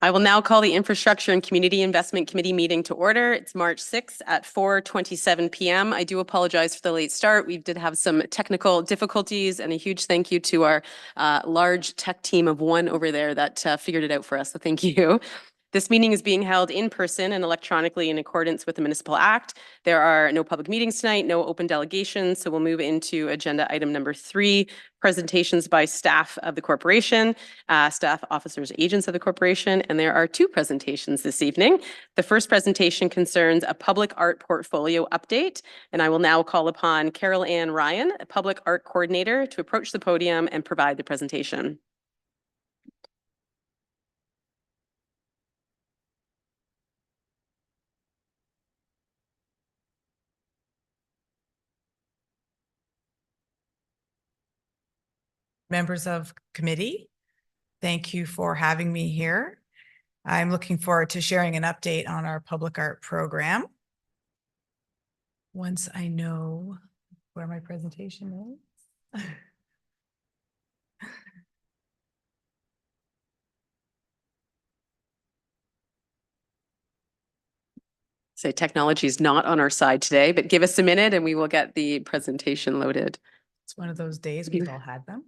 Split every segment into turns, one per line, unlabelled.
I will now call the Infrastructure and Community Investment Committee meeting to order. It's March 6th at 4:27 p.m. I do apologize for the late start. We did have some technical difficulties, and a huge thank you to our large tech team of one over there that figured it out for us. So thank you. This meeting is being held in person and electronically in accordance with the Municipal Act. There are no public meetings tonight, no open delegations, so we'll move into agenda item number 3, presentations by staff of the corporation, staff, officers, agents of the corporation, and there are 2 presentations this evening. The first presentation concerns a public art portfolio update, and I will now call upon Carol Ann Ryan, a public art coordinator, to approach the podium and provide the presentation.
Members of committee, thank you for having me here. I'm looking forward to sharing an update on our public art program. Once I know where my presentation is.
So technology is not on our side today, but give us a minute and we will get the presentation loaded.
It's one of those days we've all had them.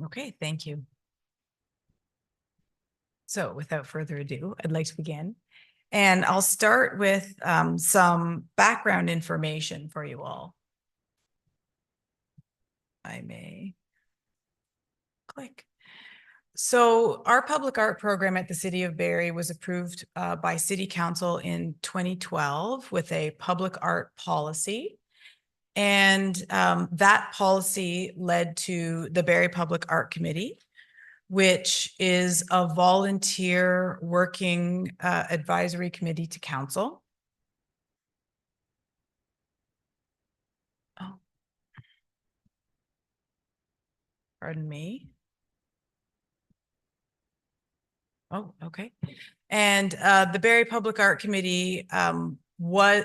Okay, thank you. So without further ado, I'd like to begin. And I'll start with some background information for you all. I may click. So our public art program at the City of Barrie was approved by City Council in 2012 with a public art policy. And that policy led to the Barrie Public Art Committee, which is a volunteer working advisory committee to council. Oh, pardon me. Oh, okay. And the Barrie Public Art Committee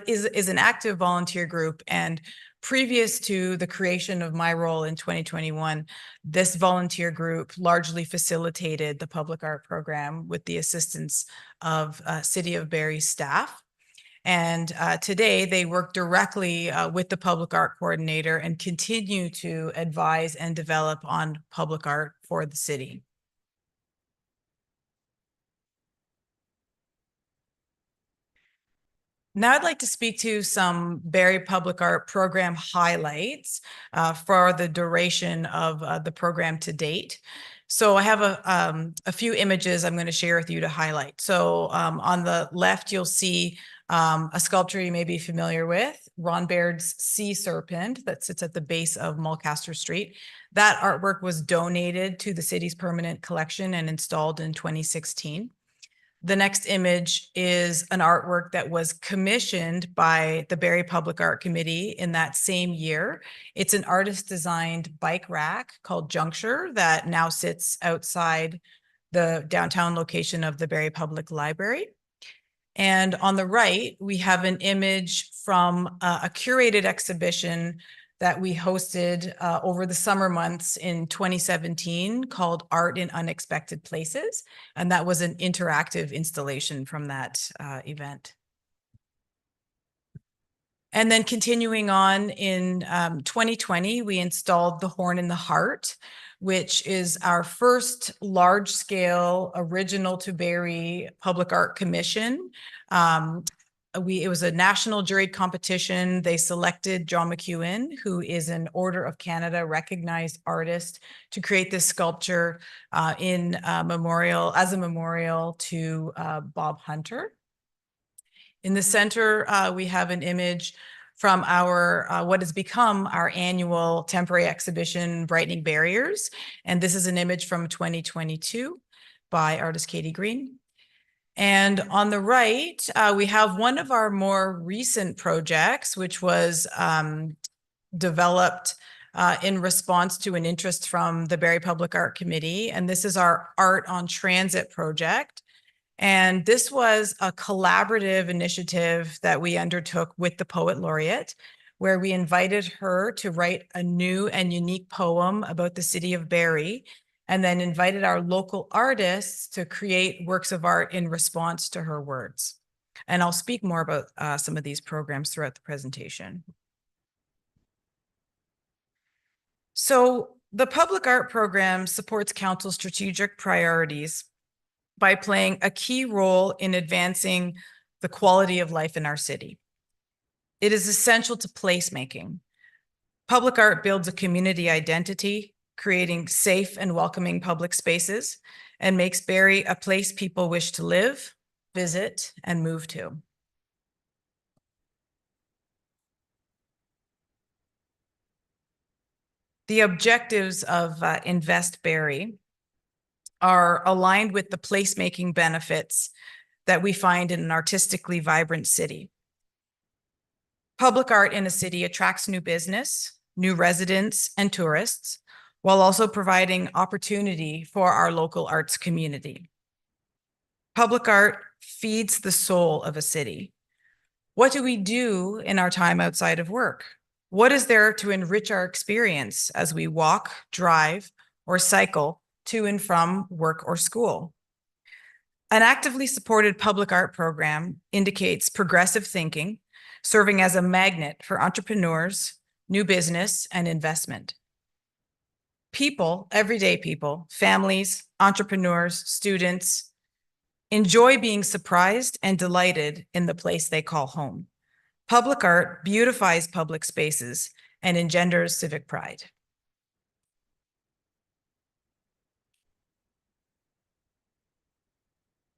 is an active volunteer group, and previous to the creation of my role in 2021, this volunteer group largely facilitated the public art program with the assistance of City of Barrie staff. And today they work directly with the public art coordinator and continue to advise and develop on public art for the city. Now I'd like to speak to some Barrie Public Art program highlights for the duration of the program to date. So I have a few images I'm going to share with you to highlight. So on the left, you'll see a sculpture you may be familiar with, Ron Baird's Sea Serpent that sits at the base of Mulcaster Street. That artwork was donated to the city's permanent collection and installed in 2016. The next image is an artwork that was commissioned by the Barrie Public Art Committee in that same year. It's an artist-designed bike rack called Juncture that now sits outside the downtown location of the Barrie Public Library. And on the right, we have an image from a curated exhibition that we hosted over the summer months in 2017 called Art in Unexpected Places. And that was an interactive installation from that event. And then continuing on in 2020, we installed The Horn in the Heart, which is our first large-scale original to Barrie public art commission. It was a national juried competition. They selected John McEwen, who is an Order of Canada recognized artist, to create this sculpture as a memorial to Bob Hunter. In the center, we have an image from our what has become our annual temporary exhibition, Brightening Barriers. And this is an image from 2022 by artist Katie Green. And on the right, we have one of our more recent projects, which was developed in response to an interest from the Barrie Public Art Committee. And this is our Art on Transit project. And this was a collaborative initiative that we undertook with the Poet Laureate, where we invited her to write a new and unique poem about the city of Barrie, and then invited our local artists to create works of art in response to her words. And I'll speak more about some of these programs throughout the presentation. So the public art program supports council's strategic priorities by playing a key role in advancing the quality of life in our city. It is essential to placemaking. Public art builds a community identity, creating safe and welcoming public spaces, and makes Barrie a place people wish to live, visit, and move to. The objectives of Invest Barrie are aligned with the placemaking benefits that we find in an artistically vibrant city. Public art in a city attracts new business, new residents, and tourists, while also providing opportunity for our local arts community. Public art feeds the soul of a city. What do we do in our time outside of work? What is there to enrich our experience as we walk, drive, or cycle to and from work or school? An actively supported public art program indicates progressive thinking, serving as a magnet for entrepreneurs, new business, and investment. People, everyday people, families, entrepreneurs, students, enjoy being surprised and delighted in the place they call home. Public art beautifies public spaces and engenders civic pride.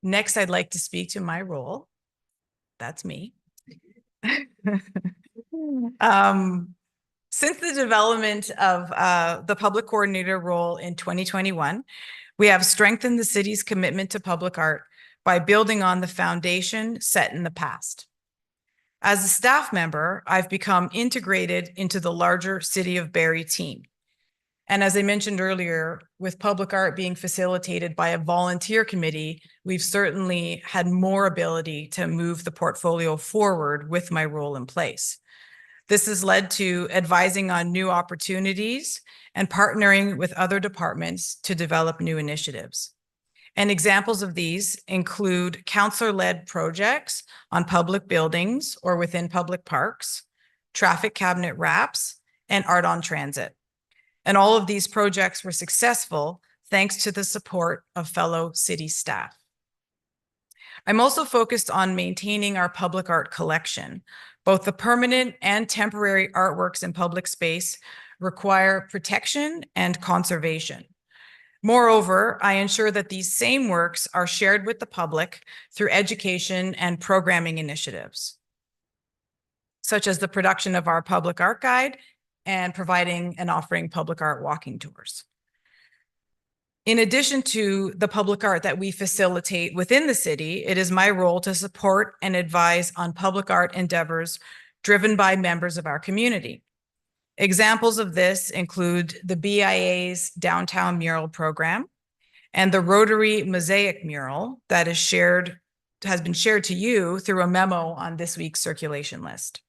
Next, I'd like to speak to my role. That's me. Since the development of the public coordinator role in 2021, we have strengthened the city's commitment to public art by building on the foundation set in the past. As a staff member, I've become integrated into the larger City of Barrie team. And as I mentioned earlier, with public art being facilitated by a volunteer committee, we've certainly had more ability to move the portfolio forward with my role in place. This has led to advising on new opportunities and partnering with other departments to develop new initiatives. And examples of these include councillor-led projects on public buildings or within public parks, traffic cabinet wraps, and art on transit. And all of these projects were successful thanks to the support of fellow city staff. I'm also focused on maintaining our public art collection. Both the permanent and temporary artworks in public space require protection and conservation. Moreover, I ensure that these same works are shared with the public through education and programming initiatives, such as the production of our public art guide and providing and offering public art walking tours. In addition to the public art that we facilitate within the city, it is my role to support and advise on public art endeavors driven by members of our community. Examples of this include the BIA's Downtown Mural Program and the Rotary Mosaic Mural that has been shared to you through a memo on this week's circulation list.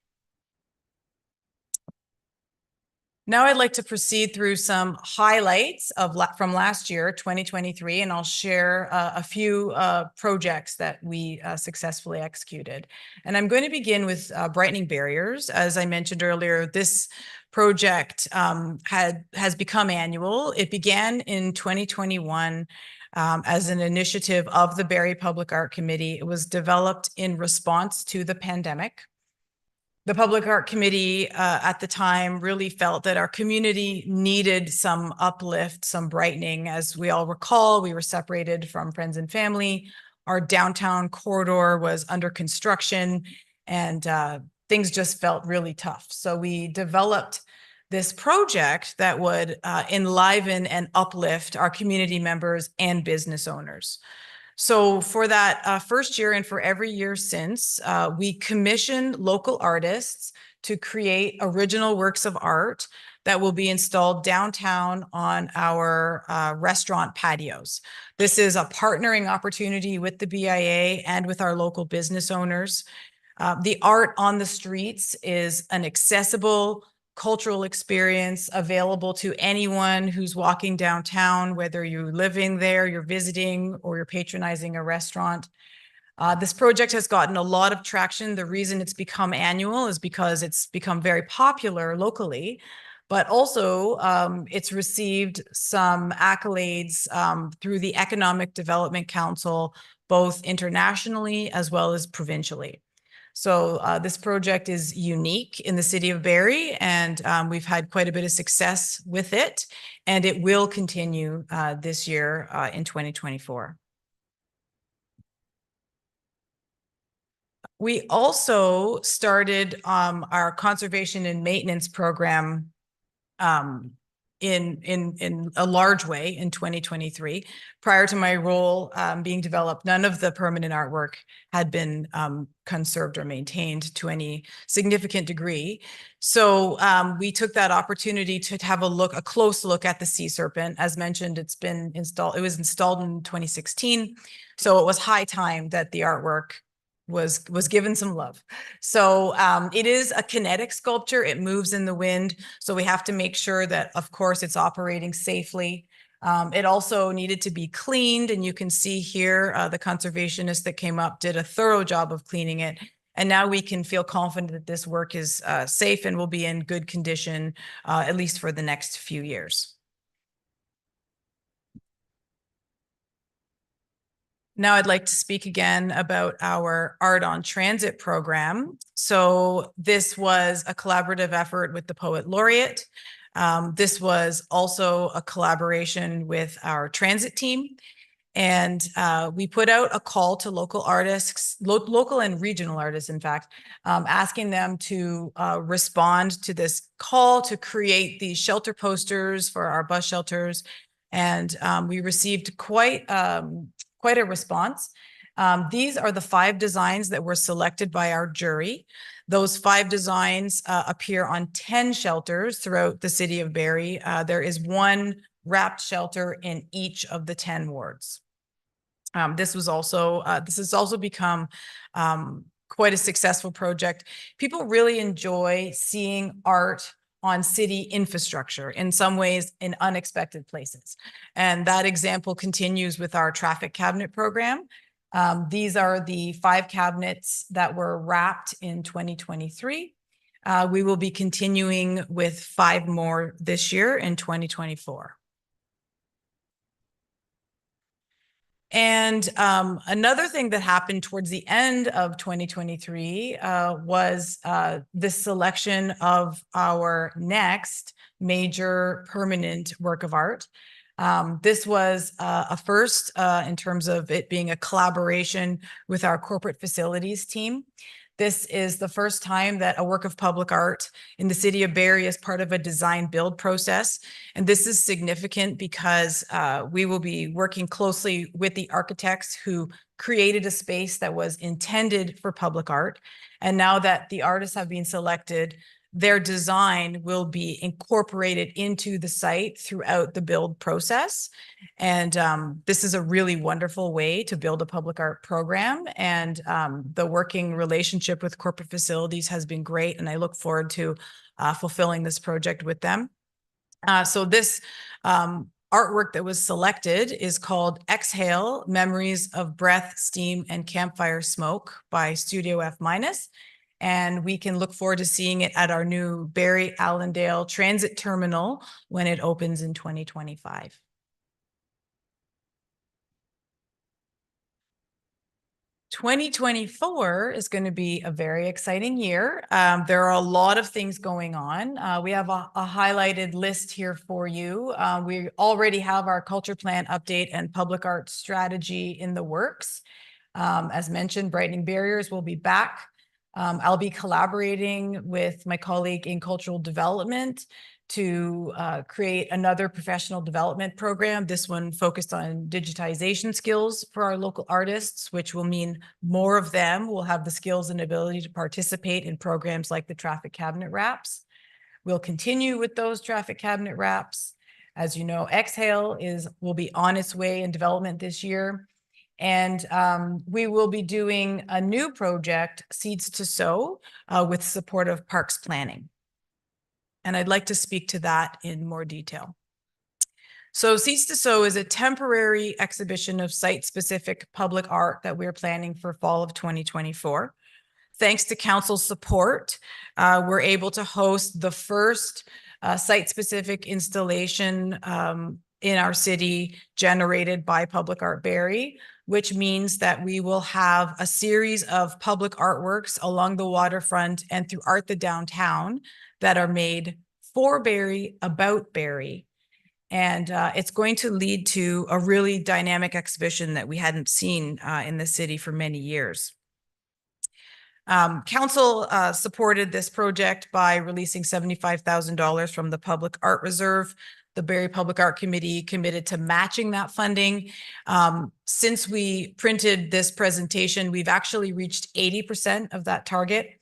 Now I'd like to proceed through some highlights from last year, 2023, and I'll share a few projects that we successfully executed. And I'm going to begin with Brightening Barriers. As I mentioned earlier, this project has become annual. It began in 2021 as an initiative of the Barrie Public Art Committee. It was developed in response to the pandemic. The Public Art Committee at the time really felt that our community needed some uplift, some brightening. As we all recall, we were separated from friends and family. Our downtown corridor was under construction, and things just felt really tough. So we developed this project that would enliven and uplift our community members and business owners. So for that first year and for every year since, we commissioned local artists to create original works of art that will be installed downtown on our restaurant patios. This is a partnering opportunity with the BIA and with our local business owners. The art on the streets is an accessible cultural experience available to anyone who's walking downtown, whether you're living there, you're visiting, or you're patronizing a restaurant. This project has gotten a lot of traction. The reason it's become annual is because it's become very popular locally, but also it's received some accolades through the Economic Development Council, both internationally as well as provincially. So this project is unique in the City of Barrie, and we've had quite a bit of success with it, and it will continue this year in 2024. We also started our conservation and maintenance program in a large way in 2023. Prior to my role being developed, none of the permanent artwork had been conserved or maintained to any significant degree. So we took that opportunity to have a close look at the sea serpent. As mentioned, it was installed in 2016. So it was high time that the artwork was given some love. So it is a kinetic sculpture. It moves in the wind. So we have to make sure that, of course, it's operating safely. It also needed to be cleaned. And you can see here, the conservationist that came up did a thorough job of cleaning it. And now we can feel confident that this work is safe and will be in good condition, at least for the next few years. Now I'd like to speak again about our Art on Transit program. So this was a collaborative effort with the Poet Laureate. This was also a collaboration with our transit team. And we put out a call to local artists, local and regional artists, in fact, asking them to respond to this call to create these shelter posters for our bus shelters. And we received quite a response. These are the 5 designs that were selected by our jury. Those 5 designs appear on 10 shelters throughout the City of Barrie. There is 1 wrapped shelter in each of the 10 wards. This has also become quite a successful project. People really enjoy seeing art on city infrastructure, in some ways in unexpected places. And that example continues with our traffic cabinet program. These are the 5 cabinets that were wrapped in 2023. We will be continuing with 5 more this year in 2024. And another thing that happened towards the end of 2023 was the selection of our next major permanent work of art. This was a first in terms of it being a collaboration with our corporate facilities team. This is the first time that a work of public art in the City of Barrie is part of a design build process. And this is significant because we will be working closely with the architects who created a space that was intended for public art. And now that the artists have been selected, their design will be incorporated into the site throughout the build process. And this is a really wonderful way to build a public art program. And the working relationship with corporate facilities has been great. And I look forward to fulfilling this project with them. So this artwork that was selected is called Exhale, Memories of Breath, Steam, and Campfire Smoke by Studio F-. And we can look forward to seeing it at our new Barrie Allendale Transit Terminal when it opens in 2025. (2024) is going to be a very exciting year. There are a lot of things going on. We have a highlighted list here for you. We already have our culture plan update and public art strategy in the works. As mentioned, Brightening Barriers will be back I'll be collaborating with my colleague in cultural development to create another professional development program, this one focused on digitization skills for our local artists, which will mean more of them will have the skills and ability to participate in programs like the traffic cabinet wraps. We'll continue with those traffic cabinet wraps. As you know, Exhale will be on its way in development this year. And we will be doing a new project, Seeds to Sow, with support of Parks Planning. And I'd like to speak to that in more detail. So Seeds to Sow is a temporary exhibition of site-specific public art that we're planning for fall of 2024. Thanks to council support, we're able to host the first site-specific installation in our city generated by Public Art Barrie, which means that we will have a series of public artworks along the waterfront and through Art the Downtown that are made for Barrie, about Barrie. And it's going to lead to a really dynamic exhibition that we hadn't seen in the city for many years. Council supported this project by releasing $75,000 from the Public Art Reserve. The Barrie Public Art Committee committed to matching that funding. Since we printed this presentation, we've actually reached 80% of that target.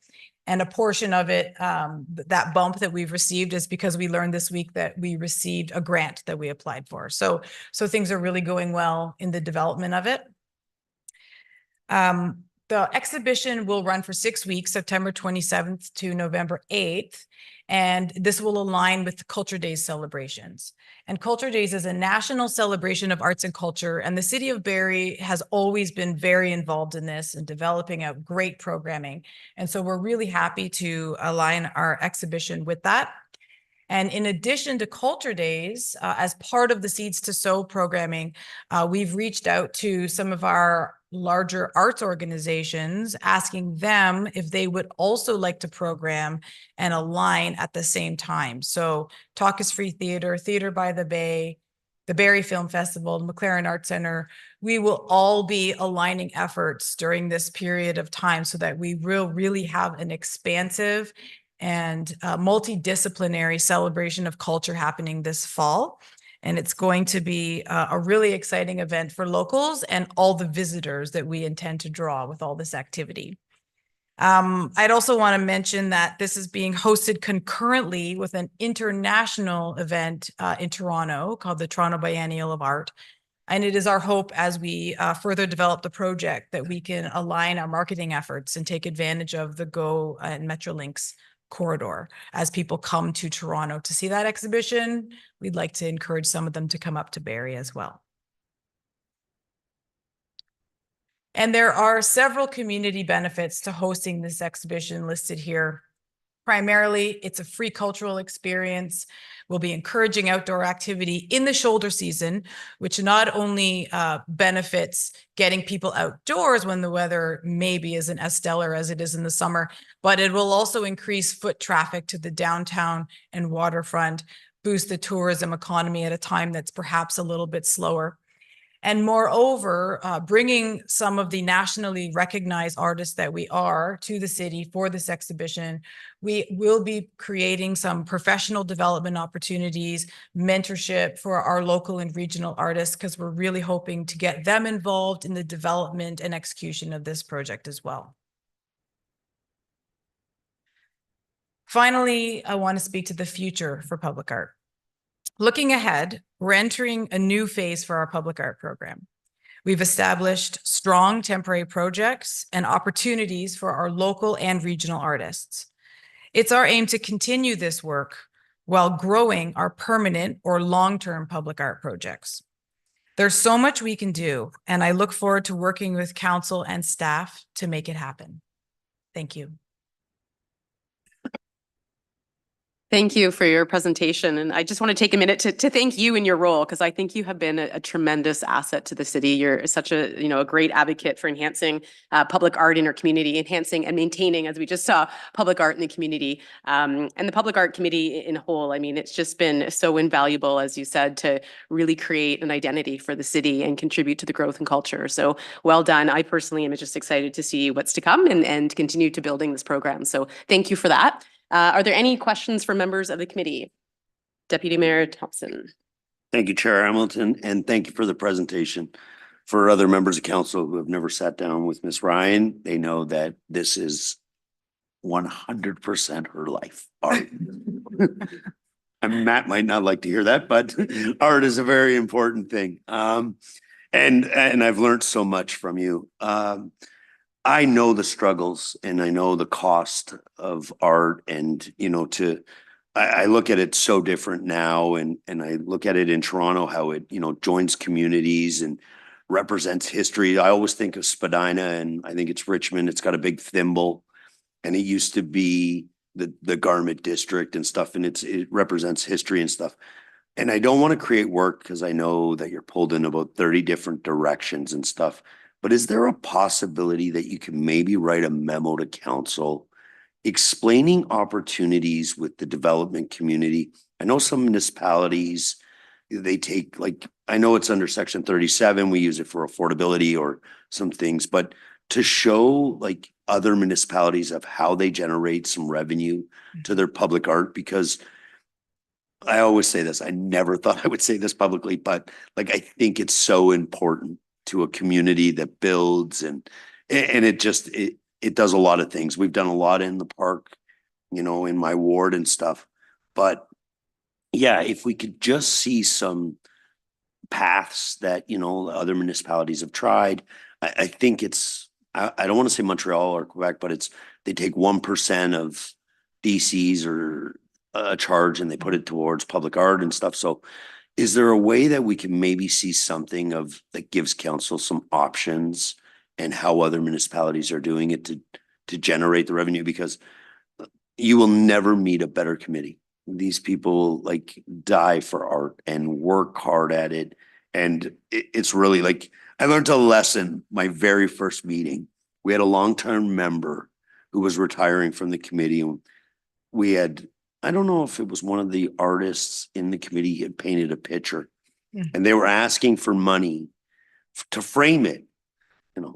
And a portion of it, that bump that we've received is because we learned this week that we received a grant that we applied for. So things are really going well in the development of it. The exhibition will run for 6 weeks, September 27th to November 8th, and this will align with the Culture Days celebrations. And Culture Days is a national celebration of arts and culture, and the City of Barrie has always been very involved in this and developing out great programming. And so we're really happy to align our exhibition with that. And in addition to Culture Days, as part of the Seeds to Sow programming, we've reached out to some of our larger arts organizations, asking them if they would also like to program and align at the same time. So Talk is Free Theatre, Theatre by the Bay, the Barrie Film Festival, McLaren Arts Center, we will all be aligning efforts during this period of time so that we will really have an expansive and multidisciplinary celebration of culture happening this fall. And it's going to be a really exciting event for locals and all the visitors that we intend to draw with all this activity. I'd also want to mention that this is being hosted concurrently with an international event in Toronto called the Toronto Biennial of Art. And it is our hope as we further develop the project that we can align our marketing efforts and take advantage of the GO and Metrolinx corridor. As people come to Toronto to see that exhibition, we'd like to encourage some of them to come up to Barrie as well. And there are several community benefits to hosting this exhibition listed here. Primarily, it's a free cultural experience. We'll be encouraging outdoor activity in the shoulder season, which not only benefits getting people outdoors when the weather maybe isn't as stellar as it is in the summer, but it will also increase foot traffic to the downtown and waterfront, boost the tourism economy at a time that's perhaps a little bit slower. And moreover, bringing some of the nationally recognized artists that we are to the city for this exhibition, we will be creating some professional development opportunities, mentorship for our local and regional artists, because we're really hoping to get them involved in the development and execution of this project as well. Finally, I want to speak to the future for public art. Looking ahead, we're entering a new phase for our public art program. We've established strong temporary projects and opportunities for our local and regional artists. It's our aim to continue this work while growing our permanent or long-term public art projects. There's so much we can do, and I look forward to working with council and staff to make it happen. Thank you.
Thank you for your presentation. And I just want to take a minute to thank you in your role, because I think you have been a tremendous asset to the city. You're such a great advocate for enhancing public art in our community, enhancing and maintaining, as we just saw, public art in the community, and the public art committee in whole. I mean, it's just been so invaluable, as you said, to really create an identity for the city and contribute to the growth and culture. So well done. I personally am just excited to see what's to come and continue to building this program. So thank you for that. Are there any questions for members of the committee? Deputy Mayor Thompson.
Thank you, Chair Hamilton, and thank you for the presentation. For other members of council who have never sat down with Ms. Ryan, they know that this is 100% her life. Art. And Matt might not like to hear that, but art is a very important thing. And I've learned so much from you. I know the struggles and I know the cost of art, and I look at it so different now, and I look at it in Toronto, how it joins communities and represents history. I always think of Spadina, and I think it's Richmond. It's got a big thimble, and it used to be the garment district and stuff, and it represents history and stuff. And I don't want to create work because I know that you're pulled in about 30 different directions and stuff. But is there a possibility that you can maybe write a memo to council explaining opportunities with the development community? I know some municipalities, they take, like, I know it's under section 37, we use it for affordability or some things, but to show like other municipalities of how they generate some revenue to their public art, because I always say this, I never thought I would say this publicly, but like, I think it's so important to a community that builds, and it does a lot of things. We've done a lot in the park, in my ward and stuff. But yeah, if we could just see some paths that, other municipalities have tried. I think I don't want to say Montreal or Quebec, but they take 1% of DCs or a charge and they put it towards public art and stuff. So is there a way that we can maybe see something that gives council some options and how other municipalities are doing it to generate the revenue? Because you will never meet a better committee. These people like die for art and work hard at it. And it's really like, I learned a lesson my very first meeting. We had a long-term member who was retiring from the committee, and we had, I don't know if it was one of the artists in the committee had painted a picture, and they were asking for money to frame it.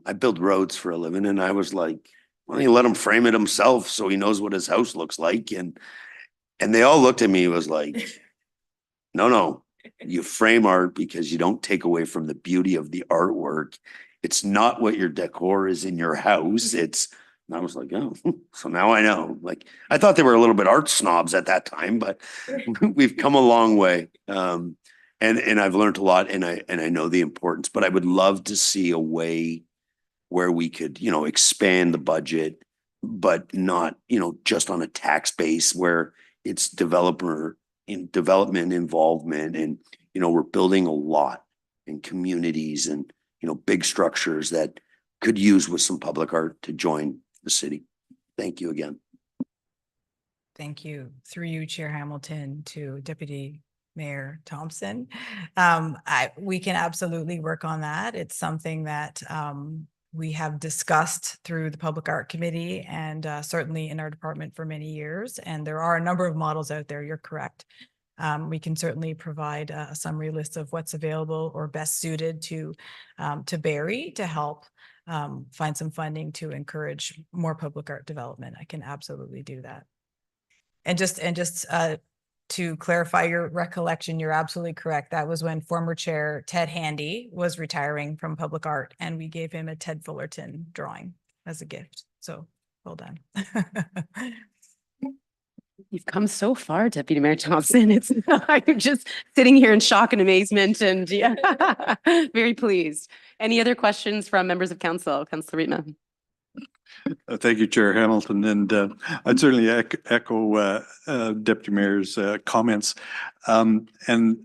I build roads for a living, and I was like, well, you let him frame it himself so he knows what his house looks like. And they all looked at me, it was like, no, you frame art because you don't take away from the beauty of the artwork. It's not what your decor is in your house. And I was like, oh, so now I know. Like, I thought they were a little bit art snobs at that time, but we've come a long way. And I've learned a lot, and I know the importance, but I would love to see a way where we could, expand the budget, but not, just on a tax base where it's development involvement. And, we're building a lot in communities and, big structures that could use with some public art to join the city. Thank you again.
Thank you. Through you, Chair Hamilton, to Deputy Mayor Thompson. We can absolutely work on that. It's something that we have discussed through the Public Art Committee and certainly in our department for many years. And there are a number of models out there. You're correct. We can certainly provide a summary list of what's available or best suited to Barrie to help find some funding to encourage more public art development. I can absolutely do that. And just to clarify your recollection, you're absolutely correct. That was when former chair Ted Handy was retiring from public art, and we gave him a Ted Fullerton drawing as a gift. So well done.
You've come so far, Deputy Mayor Thompson. I'm just sitting here in shock and amazement, and yeah, very pleased. Any other questions from members of council? Councillor Rietman.
Thank you, Chair Hamilton, and I'd certainly echo Deputy Mayor's comments. And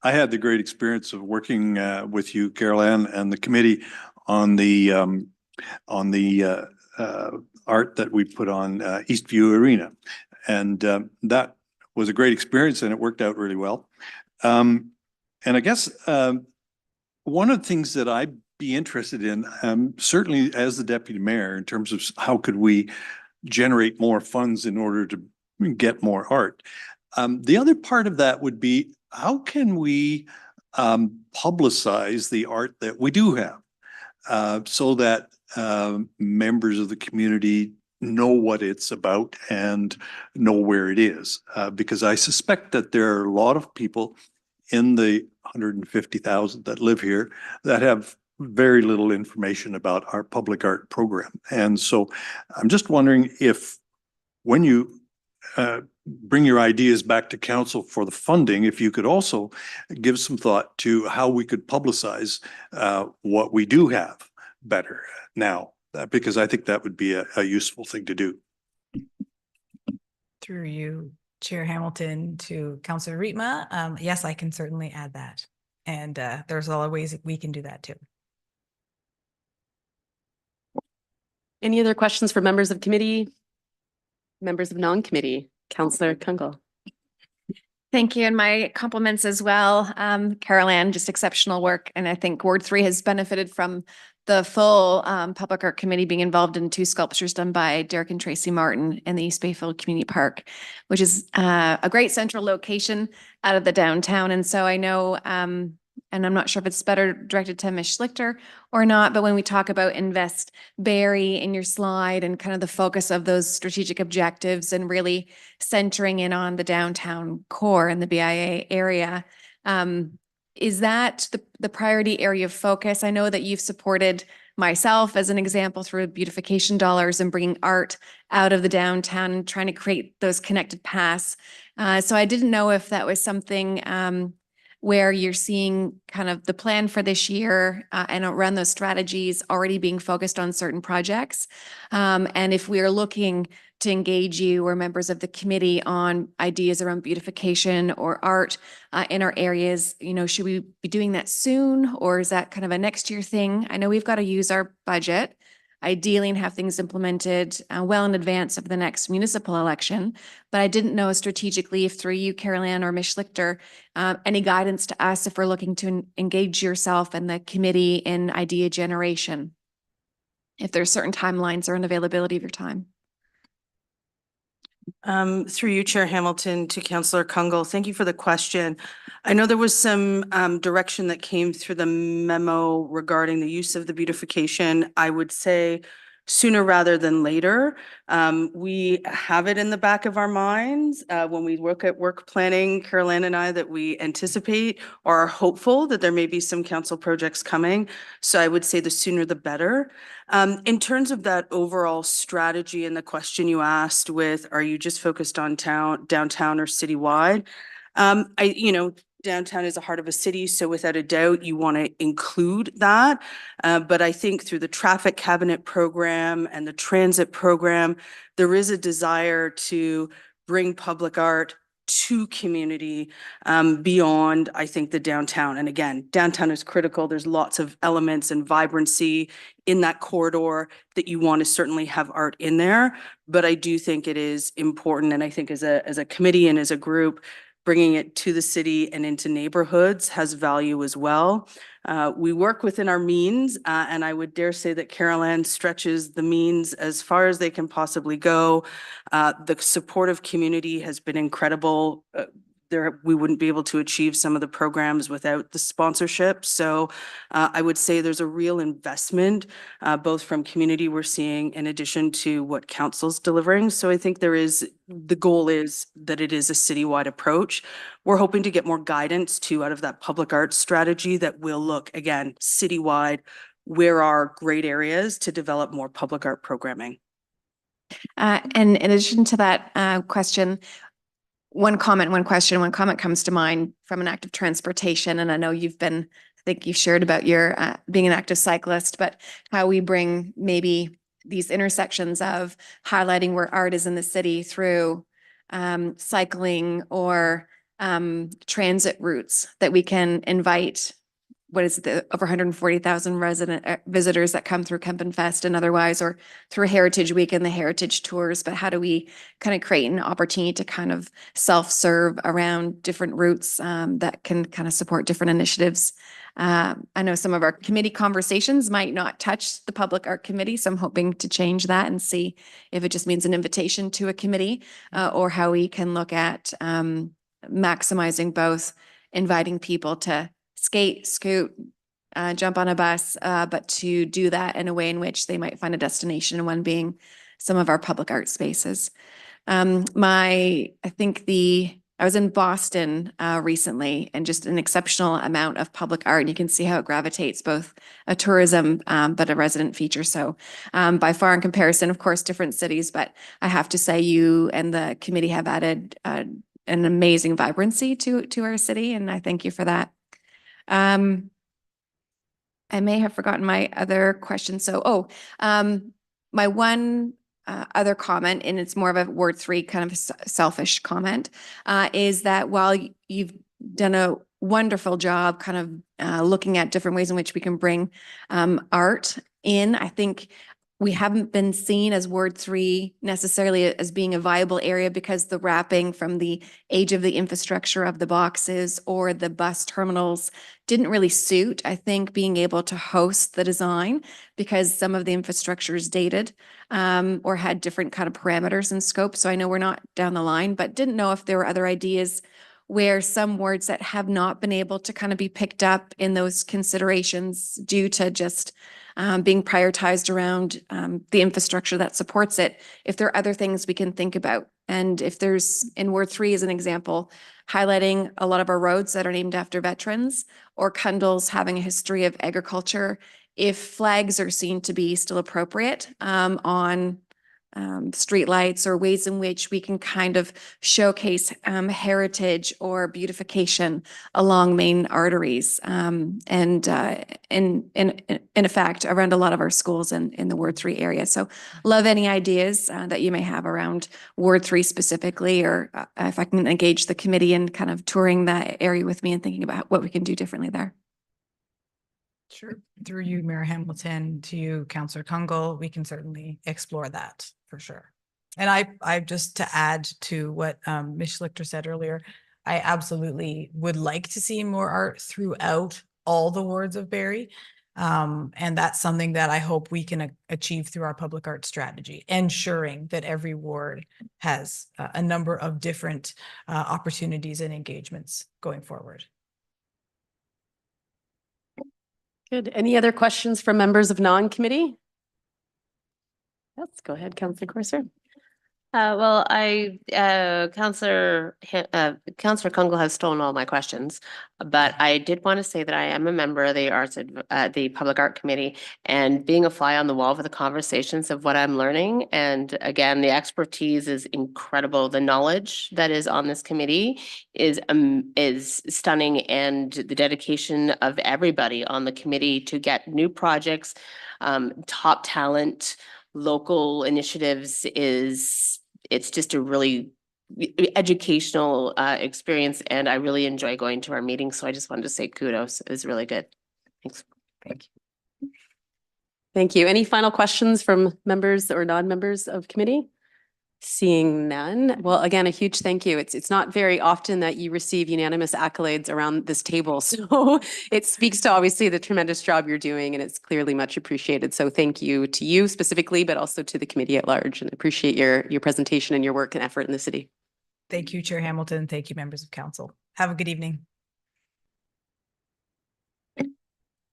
I had the great experience of working with you, Carol Ann, and the committee on the art that we put on Eastview Arena, and that was a great experience and it worked out really well. And I guess one of the things that I'd be interested in, certainly as the deputy mayor, in terms of how could we generate more funds in order to get more art. The other part of that would be, how can we publicize the art that we do have, so that members of the community know what it's about and know where it is? Because I suspect that there are a lot of people in the 150,000 that live here that have very little information about our public art program. And so I'm just wondering if, when you bring your ideas back to council for the funding, if you could also give some thought to how we could publicize what we do have better now, because I think that would be a useful thing to do.
Through you, Chair Hamilton, to Councillor Rietma. Yes, I can certainly add that. And there's a lot of ways that we can do that too.
Any other questions for members of committee? Members of non-committee? Councillor Kungle.
Thank you, and my compliments as well. Carol Ann, just exceptional work. And I think Ward 3 has benefited from the full Public Art Committee being involved in 2 sculptures done by Derek and Tracy Martin in the East Bayfield Community Park, which is a great central location out of the downtown. And so I know, and I'm not sure if it's better directed to Ms. Schlichter or not, but when we talk about Invest Barrie in your slide and kind of the focus of those strategic objectives and really centering in on the downtown core in the BIA area, is that the priority area of focus? I know that you've supported myself as an example through beautification dollars and bringing art out of the downtown and trying to create those connected paths. So I didn't know if that was something where you're seeing kind of the plan for this year and around those strategies already being focused on certain projects. And if we are looking to engage you or members of the committee on ideas around beautification or art in our areas, you know, should we be doing that soon, or is that kind of a next year thing? I know we've got to use our budget ideally and have things implemented well in advance of the next municipal election. But I didn't know strategically if through you, Carol Ann or Ms. Schlichter, any guidance to us if we're looking to engage yourself and the committee in idea generation, if there's certain timelines or an availability of your time.
Through you, Chair Hamilton, to Councillor Kungle, thank you for the question. I know there was some direction that came through the memo regarding the use of the beautification. I would say sooner rather than later. We have it in the back of our minds when we look at work planning, Caroline and I, that we anticipate or are hopeful that there may be some council projects coming. So I would say the sooner the better. In terms of that overall strategy and the question you asked with, are you just focused on downtown or citywide? Downtown is the heart of a city, so without a doubt, you want to include that. But I think through the traffic cabinet program and the transit program, there is a desire to bring public art to community beyond, I think, the downtown. And again, downtown is critical. There's lots of elements and vibrancy in that corridor that you want to certainly have art in there. But I do think it is important, and I think as a committee and as a group, bringing it to the city and into neighborhoods has value as well. We work within our means, and I would dare say that Carol Ann stretches the means as far as they can possibly go. The supportive community has been incredible. We wouldn't be able to achieve some of the programs without the sponsorship. So I would say there's a real investment, both from community we're seeing in addition to what council's delivering. So I think the goal is that it is a citywide approach. We're hoping to get more guidance too out of that public arts strategy that will look, again, citywide, where are great areas to develop more public art programming.
And in addition to that question, one comment comes to mind from an active transportation. And I know I think you've shared about your being an active cyclist, but how we bring maybe these intersections of highlighting where art is in the city through cycling or transit routes that we can invite what is it, the over 140,000 resident visitors that come through Kempen Fest and otherwise, or through Heritage Week and the Heritage Tours, but how do we kind of create an opportunity to kind of self-serve around different routes that can kind of support different initiatives? I know some of our committee conversations might not touch the Public Art Committee, so I'm hoping to change that and see if it just means an invitation to a committee or how we can look at maximizing both inviting people to skate, scoot, jump on a bus, but to do that in a way in which they might find a destination, and one being some of our public art spaces. I was in Boston recently, and just an exceptional amount of public art, and you can see how it gravitates both a tourism but a resident feature. So by far in comparison, of course, different cities, but I have to say you and the committee have added an amazing vibrancy to our city, and I thank you for that. I may have forgotten my other question. So, my one other comment, and it's more of a Ward 3 kind of selfish comment, is that while you've done a wonderful job kind of looking at different ways in which we can bring art in, I think we haven't been seen as Ward 3 necessarily as being a viable area because the wrapping from the age of the infrastructure of the boxes or the bus terminals didn't really suit, I think, being able to host the design because some of the infrastructure is dated or had different kind of parameters and scope. So I know we're not down the line, but didn't know if there were other ideas where some words that have not been able to kind of be picked up in those considerations due to just being prioritized around the infrastructure that supports it, if there are other things we can think about. And if there's, in Ward 3 as an example, highlighting a lot of our roads that are named after veterans, or Cundall's having a history of agriculture, if flags are seen to be still appropriate on streetlights, or ways in which we can kind of showcase heritage or beautification along main arteries, and in effect around a lot of our schools in the Ward 3 area. So love any ideas that you may have around Ward 3 specifically, or if I can engage the committee in kind of touring that area with me and thinking about what we can do differently there.
Sure. Through you, Mayor Hamilton, to you, Councillor Kungl, we can certainly explore that for sure. And I just to add to what Ms. Schlichter said earlier, I absolutely would like to see more art throughout all the wards of Barrie. And that's something that I hope we can achieve through our public art strategy, ensuring that every ward has a number of different opportunities and engagements going forward.
Good. Any other questions from members of non-committee? Yes, go ahead, Councillor Corser.
Well, Councillor Kungl has stolen all my questions, but I did want to say that I am a member of the Public Art Committee, and being a fly on the wall for the conversations of what I'm learning. And again, the expertise is incredible. The knowledge that is on this committee is stunning, and the dedication of everybody on the committee to get new projects, top talent, local initiatives it's just a really educational experience, and I really enjoy going to our meetings. So I just wanted to say kudos. It was really good. Thanks.
Thank you.
Thank you. Any final questions from members or non-members of committee? Seeing none. Well, again, a huge thank you. It's not very often that you receive unanimous accolades around this table. So it speaks to obviously the tremendous job you're doing, and it's clearly much appreciated. So thank you to you specifically, but also to the committee at large, and appreciate your presentation and your work and effort in the city.
Thank you, Chair Hamilton. Thank you, members of council. Have a good evening.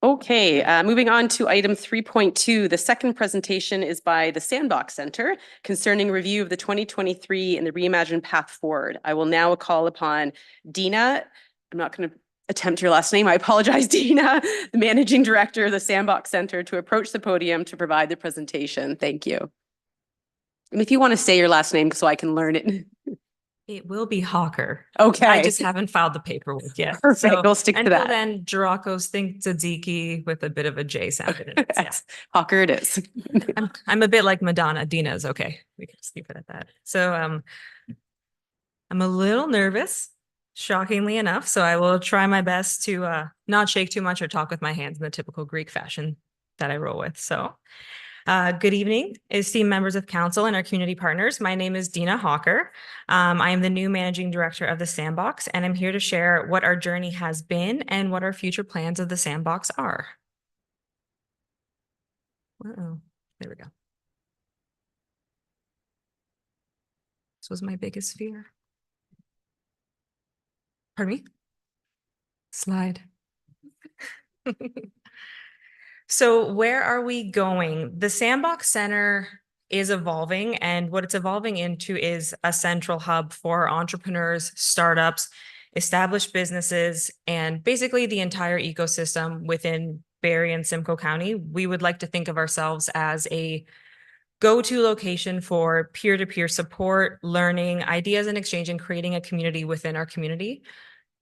Okay, moving on to item 3.2. The second presentation is by the Sandbox Center concerning review of the 2023 and the reimagined path forward. I will now call upon Dina. I'm not going to attempt your last name. I apologize, Dina, the managing director of the Sandbox Center, to approach the podium to provide the presentation. Thank you. And if you want to say your last name so I can learn it.
It will be Hawker.
Okay.
I just haven't filed the paperwork yet.
Perfect.
So
We'll stick to
until
that.
then, Durakos think Tzatziki with a bit of a J sound in it. Yeah.
Hawker it is.
I'm a bit like Madonna. Dina's okay. We can just keep it at that. So I'm a little nervous shockingly enough. So I will try my best to not shake too much or talk with my hands in the typical Greek fashion that I roll with. So good evening, esteemed members of council and our community partners. My name is Dina Hawker. I am the new managing director of the Sandbox, and I'm here to share what our journey has been and what our future plans of the Sandbox are. Uh-oh, there we go. This was my biggest fear. Pardon me? Slide. So where are we going? The Sandbox Center is evolving, and what it's evolving into is a central hub for entrepreneurs, startups, established businesses, and basically the entire ecosystem within Barrie and Simcoe County. We would like to think of ourselves as a go-to location for peer-to-peer support, learning, ideas and exchange, and creating a community within our community.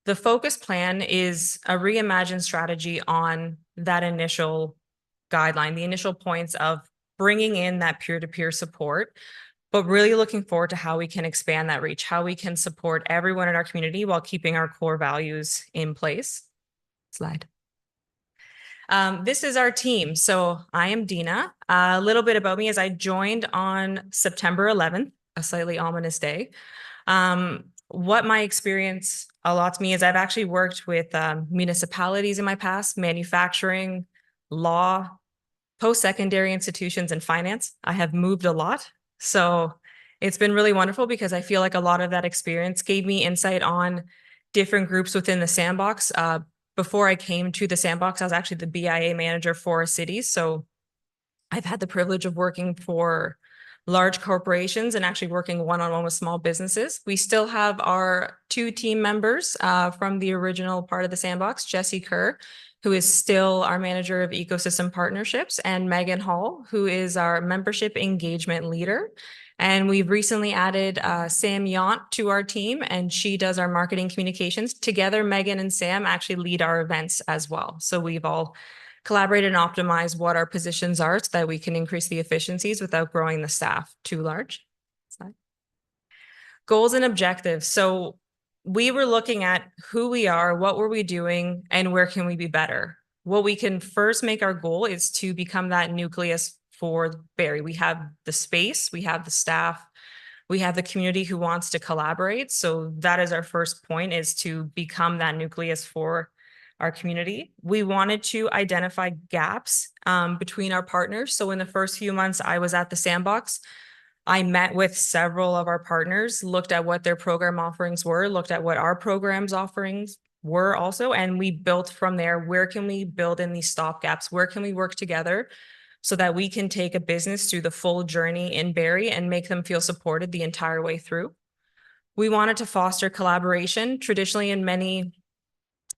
The focus plan is a reimagined strategy on that initial guideline, the initial points of bringing in that peer-to-peer support, but really looking forward to how we can expand that reach, how we can support everyone in our community while keeping our core values in place. Slide. This is our team. So I am Dina. A little bit about me is I joined on September 11th, a slightly ominous day. What my experience allots me is I've actually worked with municipalities in my past, manufacturing, law, post-secondary institutions, and finance. I have moved a lot. So it's been really wonderful because I feel like a lot of that experience gave me insight on different groups within the Sandbox. Before I came to the Sandbox, I was actually the BIA manager for cities. So I've had the privilege of working for large corporations and actually working one-on-one with small businesses. We still have our 2 team members from the original part of the Sandbox, Jesse Kerr, who is still our manager of ecosystem partnerships, and Megan Hall, who is our membership engagement leader. And we've recently added Sam Yount to our team, and she does our marketing communications. Together, Megan and Sam actually lead our events as well. So we've all collaborate and optimize what our positions are so that we can increase the efficiencies without growing the staff too large. Goals and objectives. So we were looking at who we are, what were we doing, and where can we be better? What we can first make our goal is to become that nucleus for Barrie. We have the space, we have the staff, we have the community who wants to collaborate. So that is our first point, is to become that nucleus for our community. We wanted to identify gaps between our partners. So in the first few months I was at the Sandbox, I met with several of our partners, looked at what their program offerings were, looked at what our programs offerings were also, and we built from there. Where can we build in these stop gaps? Where can we work together so that we can take a business through the full journey in Barrie and make them feel supported the entire way through? We wanted to foster collaboration. Traditionally, in many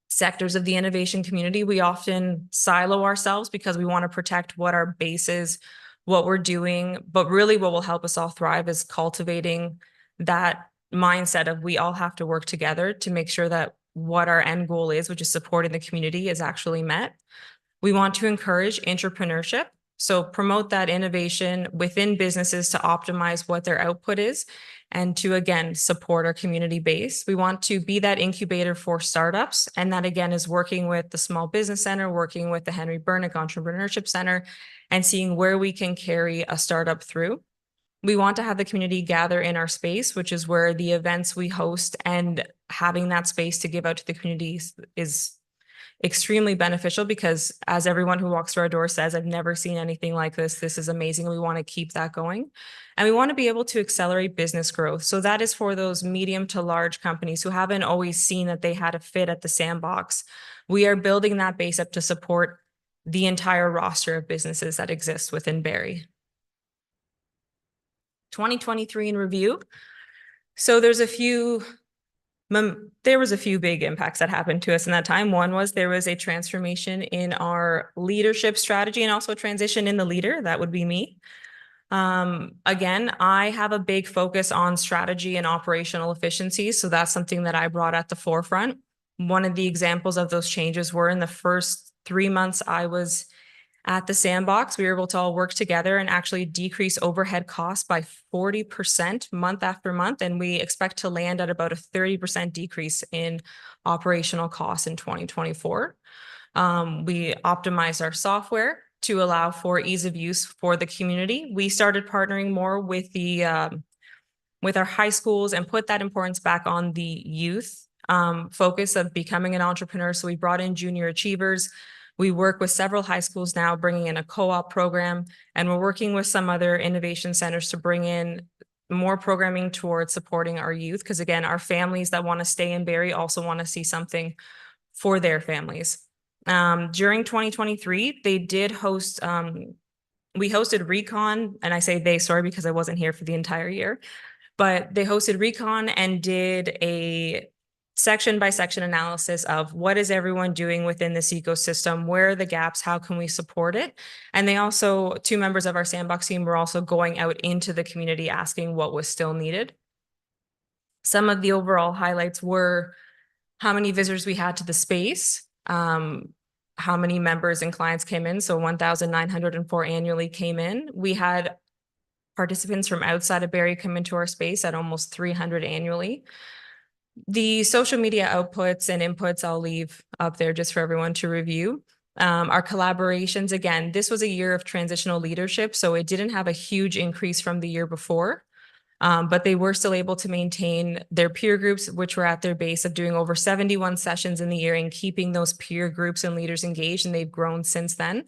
sectors of the innovation community, we often silo ourselves because we want to protect what our base is, what we're doing, but really what will help us all thrive is cultivating that mindset of we all have to work together to make sure that what our end goal is, which is supporting the community, is actually met. We want to encourage entrepreneurship. So promote that innovation within businesses to optimize what their output is and to, again, support our community base. We want to be that incubator for startups. And that, again, is working with the Small Business Center, working with the Henry Bernick Entrepreneurship Center, and seeing where we can carry a startup through. We want to have the community gather in our space, which is where the events we host, and having that space to give out to the community is extremely beneficial, because as everyone who walks through our door says, I've never seen anything like this. This is amazing. We want to keep that going. And we want to be able to accelerate business growth. So that is for those medium to large companies who haven't always seen that they had a fit at the Sandbox. We are building that base up to support the entire roster of businesses that exist within Barrie. 2023 in review. So there was a few big impacts that happened to us in that time. One was there was a transformation in our leadership strategy and also a transition in the leader. That would be me. Again, I have a big focus on strategy and operational efficiency. So that's something that I brought at the forefront. One of the examples of those changes were in the first 3 months I was At the sandbox, we were able to all work together and actually decrease overhead costs by 40% month after month. And we expect to land at about a 30% decrease in operational costs in 2024. We optimized our software to allow for ease of use for the community. We started partnering more with with our high schools and put that importance back on the youth focus of becoming an entrepreneur. So we brought in junior achievers. We work with several high schools now, bringing in a co-op program, and we're working with some other innovation centers to bring in more programming towards supporting our youth. Because again, our families that want to stay in Barrie also want to see something for their families. During 2023, they did host, we hosted Recon, and I say they, sorry, because I wasn't here for the entire year, but they hosted Recon and did a section by section analysis of what is everyone doing within this ecosystem, where are the gaps, how can we support it? And they also, 2 members of our sandbox team were also going out into the community asking what was still needed. Some of the overall highlights were how many visitors we had to the space, how many members and clients came in. So 1,904 annually came in. We had participants from outside of Barrie come into our space at almost 300 annually. The social media outputs and inputs I'll leave up there just for everyone to review. Our collaborations, again, this was a year of transitional leadership, so it didn't have a huge increase from the year before, but they were still able to maintain their peer groups, which were at their base of doing over 71 sessions in the year and keeping those peer groups and leaders engaged, and they've grown since then.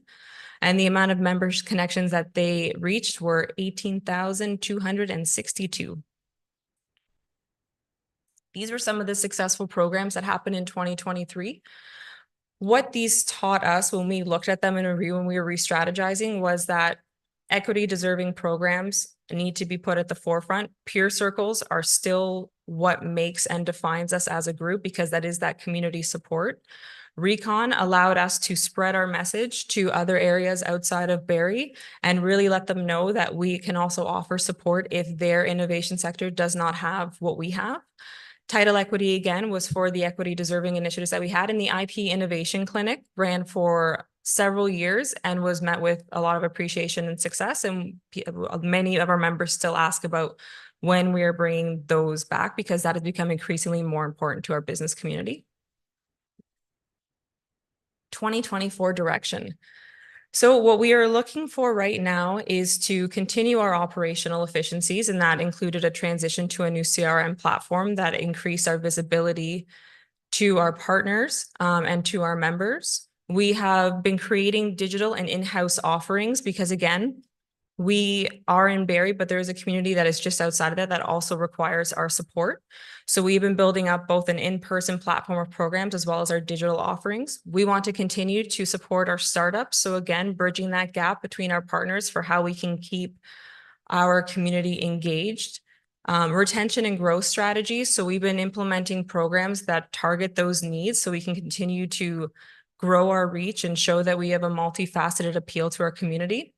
And the amount of members connections that they reached were 18,262. These were some of the successful programs that happened in 2023. What these taught us when we looked at them in review when we were re-strategizing was that equity deserving programs need to be put at the forefront. Peer circles are still what makes and defines us as a group, because that is that community support. Recon allowed us to spread our message to other areas outside of Barrie and really let them know that we can also offer support if their innovation sector does not have what we have. Title equity, again, was for the equity deserving initiatives that we had, in the IP Innovation Clinic ran for several years and was met with a lot of appreciation and success. And many of our members still ask about when we are bringing those back, because that has become increasingly more important to our business community. 2024 direction. So what we are looking for right now is to continue our operational efficiencies, and that included a transition to a new CRM platform that increased our visibility to our partners and to our members. We have been creating digital and in-house offerings because, again, we are in Barrie, but there is a community that is just outside of that also requires our support. So we've been building up both an in-person platform of programs as well as our digital offerings. We want to continue to support our startups. So again, bridging that gap between our partners for how we can keep our community engaged. Retention and growth strategies. So we've been implementing programs that target those needs so we can continue to grow our reach and show that we have a multifaceted appeal to our community.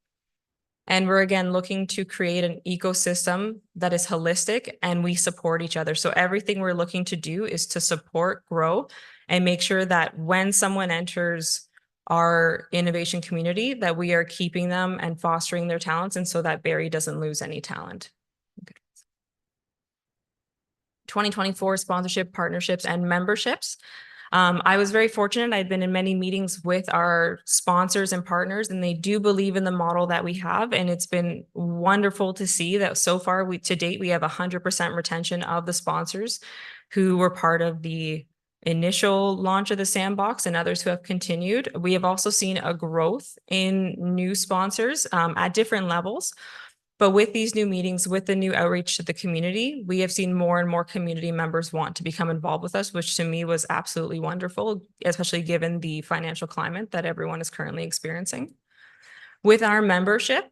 And we're again looking to create an ecosystem that is holistic and we support each other. So everything we're looking to do is to support, grow, and make sure that when someone enters our innovation community, that we are keeping them and fostering their talents, and so that Barrie doesn't lose any talent. Okay. 2024 sponsorship, partnerships, and memberships. I was very fortunate. I'd been in many meetings with our sponsors and partners, and they do believe in the model that we have. And it's been wonderful to see that so far, to date, we have 100% retention of the sponsors who were part of the initial launch of the sandbox and others who have continued. We have also seen a growth in new sponsors at different levels. But with these new meetings, with the new outreach to the community, we have seen more and more community members want to become involved with us, which to me was absolutely wonderful, especially given the financial climate that everyone is currently experiencing. With our membership,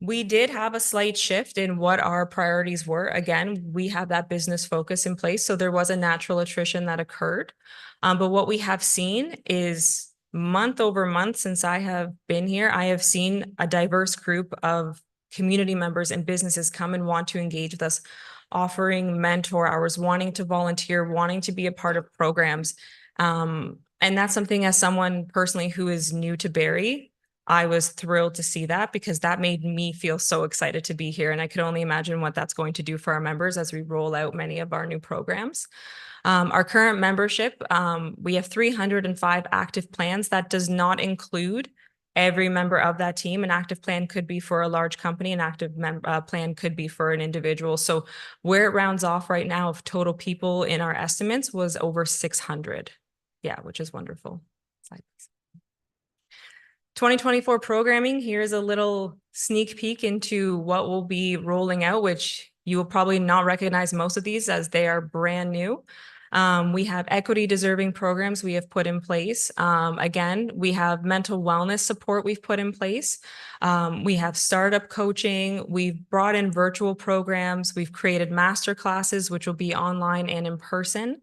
we did have a slight shift in what our priorities were. Again, we have that business focus in place, so there was a natural attrition that occurred. But what we have seen is month over month since I have been here, I have seen a diverse group of community members and businesses come and want to engage with us, offering mentor hours, wanting to volunteer, wanting to be a part of programs. And that's something, as someone personally who is new to Barrie, I was thrilled to see that because that made me feel so excited to be here. And I could only imagine what that's going to do for our members as we roll out many of our new programs. Our current membership, we have 305 active plans. That does not include every member of that team. An active plan could be for a large company, an active plan could be for an individual. So where it rounds off right now of total people in our estimates was over 600. Yeah, which is wonderful. 2024 programming, here's a little sneak peek into what we'll be rolling out, which you will probably not recognize most of these as they are brand new. We have equity deserving programs we have put in place. Again, we have mental wellness support we've put in place. We have startup coaching. We've brought in virtual programs. We've created master classes, which will be online and in person.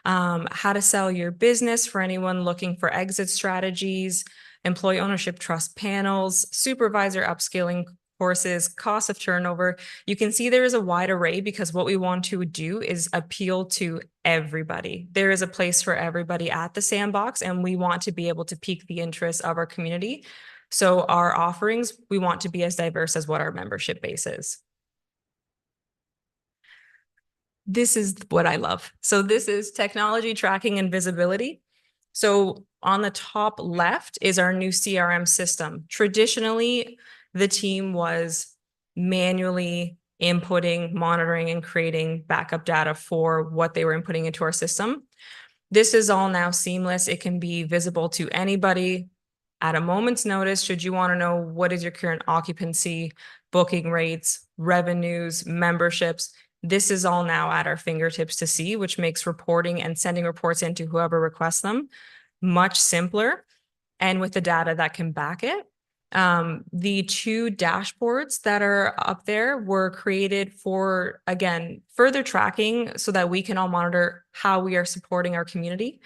How to sell your business for anyone looking for exit strategies, employee ownership trust panels, supervisor upskilling courses, cost of turnover. You can see there is a wide array because what we want to do is appeal to everybody. There is a place for everybody at the Sandbox, and we want to be able to pique the interest of our community. So our offerings, we want to be as diverse as what our membership base is. This is what I love. So this is technology tracking and visibility. So on the top left is our new CRM system. Traditionally, the team was manually inputting, monitoring, and creating backup data for what they were inputting into our system. This is all now seamless. It can be visible to anybody at a moment's notice. Should you want to know what is your current occupancy, booking rates, revenues, memberships, this is all now at our fingertips to see, which makes reporting and sending reports into whoever requests them much simpler, and with the data that can back it. The two dashboards that are up there were created for, again, further tracking so that we can all monitor how we are supporting our community.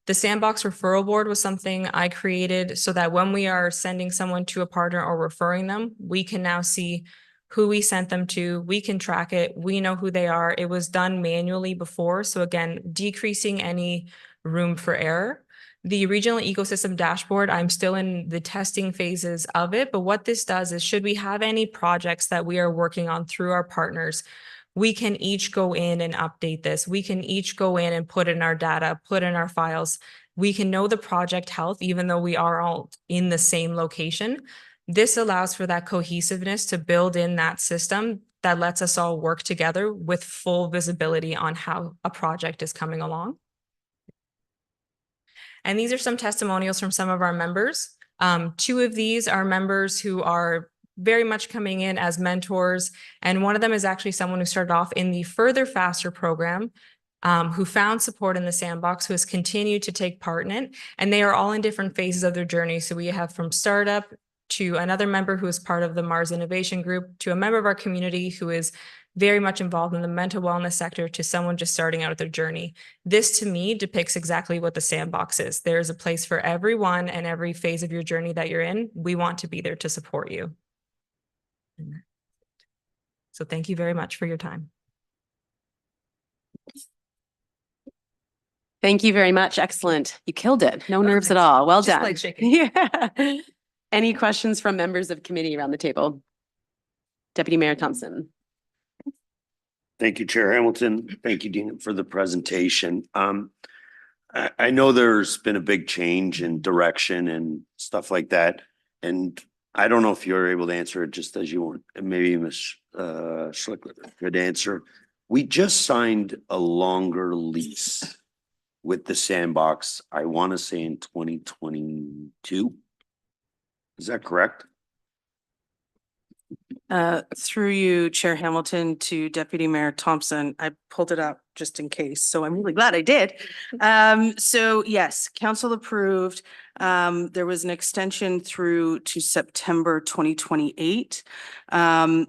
The Sandbox referral board was something I created so that when we are sending someone to a partner or referring them, we can now see who we sent them to, we can track it, we know who they are. It was done manually before. So again, decreasing any room for error. The regional ecosystem dashboard, I'm still in the testing phases of it, but what this does is should we have any projects that we are working on through our partners, we can each go in and update this. We can each go in and put in our data, put in our files. We can know the project health, even though we are all in the same location. This allows for that cohesiveness to build in that system that lets us all work together with full visibility on how a project is coming along. And these are some testimonials from some of our members. Two of these are members who are very much coming in as mentors. And one of them is actually someone who started off in the Further Faster program, who found support in the Sandbox, who has continued to take part in it. And they are all in different phases of their journey. So we have from startup to another member who is part of the Mars Innovation Group, to a member of our community who is very much involved in the mental wellness sector, to someone just starting out their journey. This to me depicts exactly what the Sandbox is. There is a place for everyone and every phase of your journey that you're in. We want to be there to support you. So thank you very much for your time.
Thank you very much. Excellent. You killed it. No nerves at all. Well
Just
done.
like shaking.
Yeah. Any questions from members of committee around the table? Deputy Mayor Thompson.
Thank you, Chair Hamilton. Thank you, Dean, for the presentation. I know there's been a big change in direction and stuff like that. And I don't know if you're able to answer it just as you want. Maybe Ms. Schlickler could answer. We just signed a longer lease with the Sandbox, I want to say in 2022. Is that correct?
Through you, Chair Hamilton, to Deputy Mayor Thompson. I pulled it up just in case, so I'm really glad I did. So yes, council approved. There was an extension through to September 2028. There's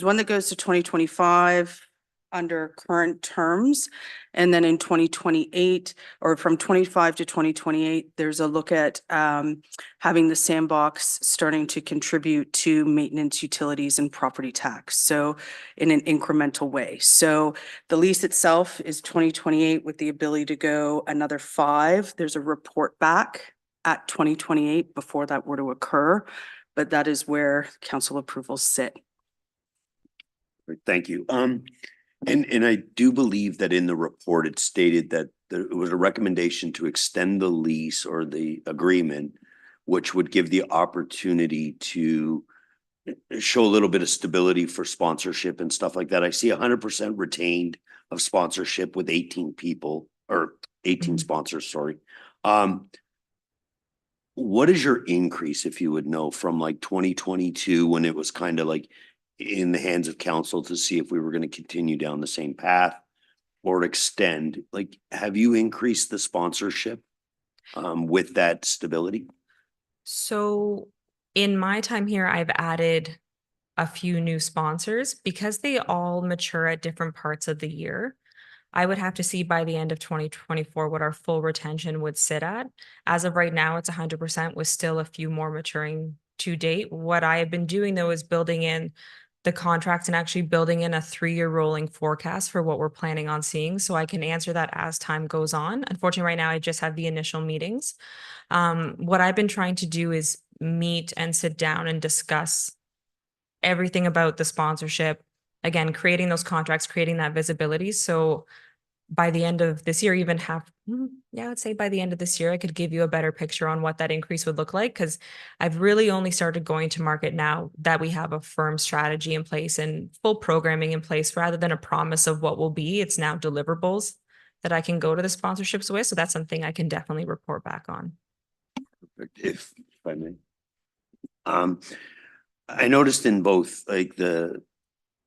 one that goes to 2025 under current terms. And then in 2028, or from 25 to 2028, there's a look at having the Sandbox starting to contribute to maintenance, utilities, and property tax. So in an incremental way. So the lease itself is 2028 with the ability to go another 5. There's a report back at 2028 before that were to occur, but that is where council approvals sit.
Thank you. And I do believe that in the report, it stated that it was a recommendation to extend the lease or the agreement, which would give the opportunity to show a little bit of stability for sponsorship and stuff like that. I see 100% retained of sponsorship with 18 people or 18 sponsors, sorry. What is your increase, if you would know, from like 2022 when it was kind of like in the hands of council to see if we were going to continue down the same path or extend? Like, have you increased the sponsorship with that stability?
So in my time here, I've added a few new sponsors because they all mature at different parts of the year. I would have to see by the end of 2024 what our full retention would sit at. As of right now, it's 100% with still a few more maturing to date. What I have been doing though is building in the contracts and actually building in a 3-year rolling forecast for what we're planning on seeing. So I can answer that as time goes on. Unfortunately, right now I just have the initial meetings. What I've been trying to do is meet and sit down and discuss everything about the sponsorship. Again, creating those contracts, creating that visibility. So by the end of this year, I'd say by the end of this year, I could give you a better picture on what that increase would look like. Because I've really only started going to market now that we have a firm strategy in place and full programming in place, rather than a promise of what will be. It's now deliverables that I can go to the sponsorships with. So that's something I can definitely report back on.
If I may. I noticed in both like the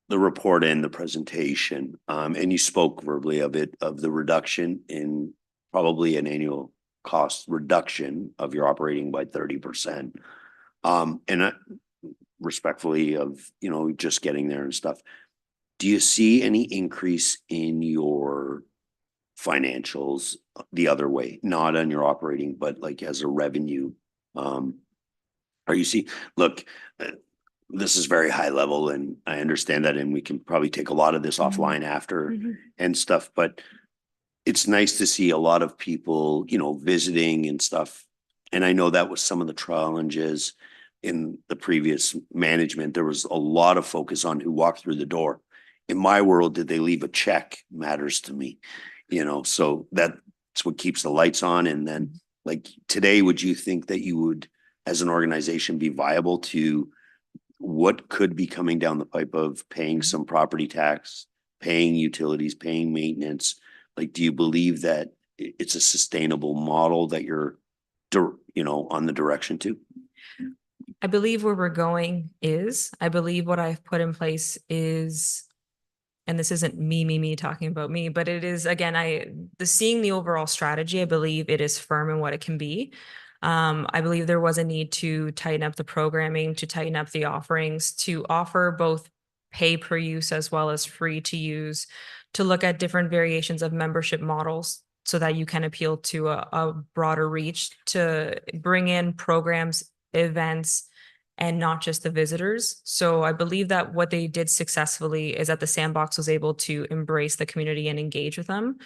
report and the presentation, and you spoke verbally of it, of the reduction in probably an annual cost reduction of your operating by 30%. And respectfully of, you know, just getting there and stuff. Do you see any increase in your financials the other way, not on your operating, but like as a revenue? Are you see, look, this is very high level and I understand that, and we can probably take a lot of this offline after and stuff, but it's nice to see a lot of people, you know, visiting and stuff. And I know that was some of the challenges in the previous management. There was a lot of focus on who walked through the door. In my world, did they leave a check matters to me, you know, so that's what keeps the lights on. And then like today, would you think that you would, as an organization, be viable to what could be coming down the pipe of paying some property tax, paying utilities, paying maintenance? Like, do you believe that it's a sustainable model that you're, you know, on the direction to?
I believe where we're going is, I believe what I've put in place is, and this isn't me talking about me, but it is, again, seeing the overall strategy, I believe it is firm in what it can be. I believe there was a need to tighten up the programming, to tighten up the offerings, to offer both pay per use as well as free to use, to look at different variations of membership models so that you can appeal to a broader reach, to bring in programs, events, and not just the visitors. So I believe that what they did successfully is that the Sandbox was able to embrace the community and engage with them.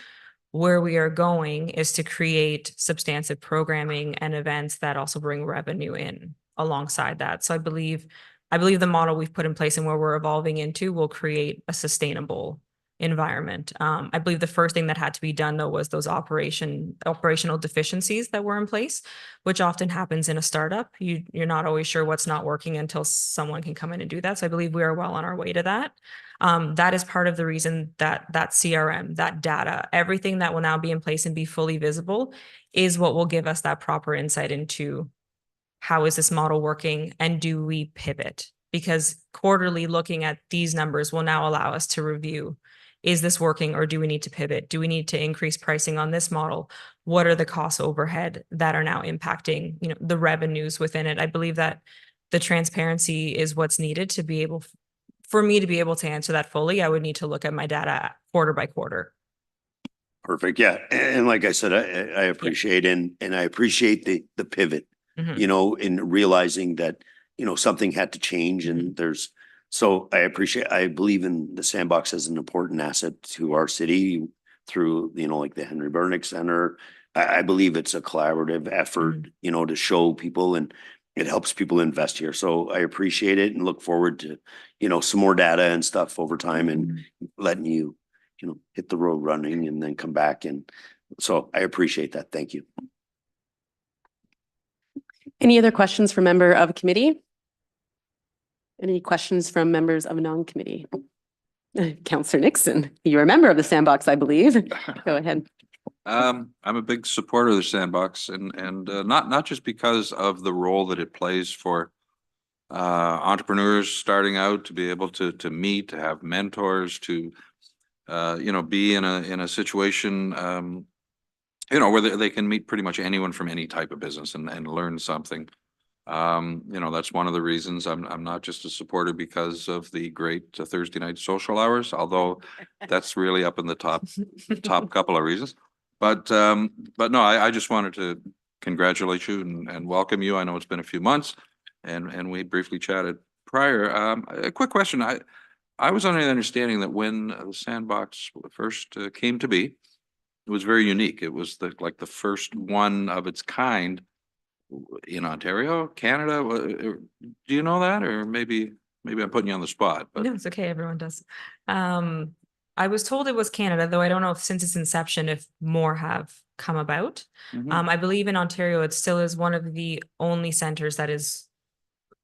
Where we are going is to create substantive programming and events that also bring revenue in alongside that. So I believe the model we've put in place and where we're evolving into will create a sustainable environment. I believe the first thing that had to be done though was those operational deficiencies that were in place, which often happens in a startup. You're not always sure what's not working until someone can come in and do that. So I believe we are well on our way to that. That is part of the reason that CRM, that data, everything that will now be in place and be fully visible is what will give us that proper insight into how is this model working and do we pivot? Because quarterly looking at these numbers will now allow us to review, is this working or do we need to pivot? Do we need to increase pricing on this model? What are the costs overhead that are now impacting, you know, the revenues within it? I believe that the transparency is what's needed to be able, for me to be able to answer that fully. I would need to look at my data quarter by quarter.
Perfect. Yeah. And like I said, I appreciate and I appreciate the pivot, you know, in realizing that, you know, something had to change and so I believe in the Sandbox as an important asset to our city through, you know, like the Henry Bernick Center, I believe it's a collaborative effort, you know, to show people, and it helps people invest here. So I appreciate it and look forward to, you know, some more data and stuff over time and letting you, you know, hit the road running and then come back. And so I appreciate that. Thank you.
Any other questions from member of committee? Any questions from members of non-committee? Councillor Nixon, you're a member of the Sandbox, I believe. Go ahead.
I'm a big supporter of the Sandbox, and not just because of the role that it plays for entrepreneurs starting out, to be able to meet, to have mentors, to you know, be in a situation you know, where they can meet pretty much anyone from any type of business and learn something. You know, that's one of the reasons I'm not just a supporter because of the great Thursday night social hours, although that's really up in the top couple of reasons. But no, I just wanted to congratulate you and welcome you. I know it's been a few months, and we briefly chatted prior. A quick question. I was under the understanding that when the Sandbox first came to be, it was very unique. It was like the first one of its kind in Ontario, Canada. Do you know that, or maybe I'm putting you on the spot? But
No, it's okay. Everyone does. I was told it was Canada, though I don't know if since its inception, if more have come about. I believe in Ontario, it still is one of the only centers that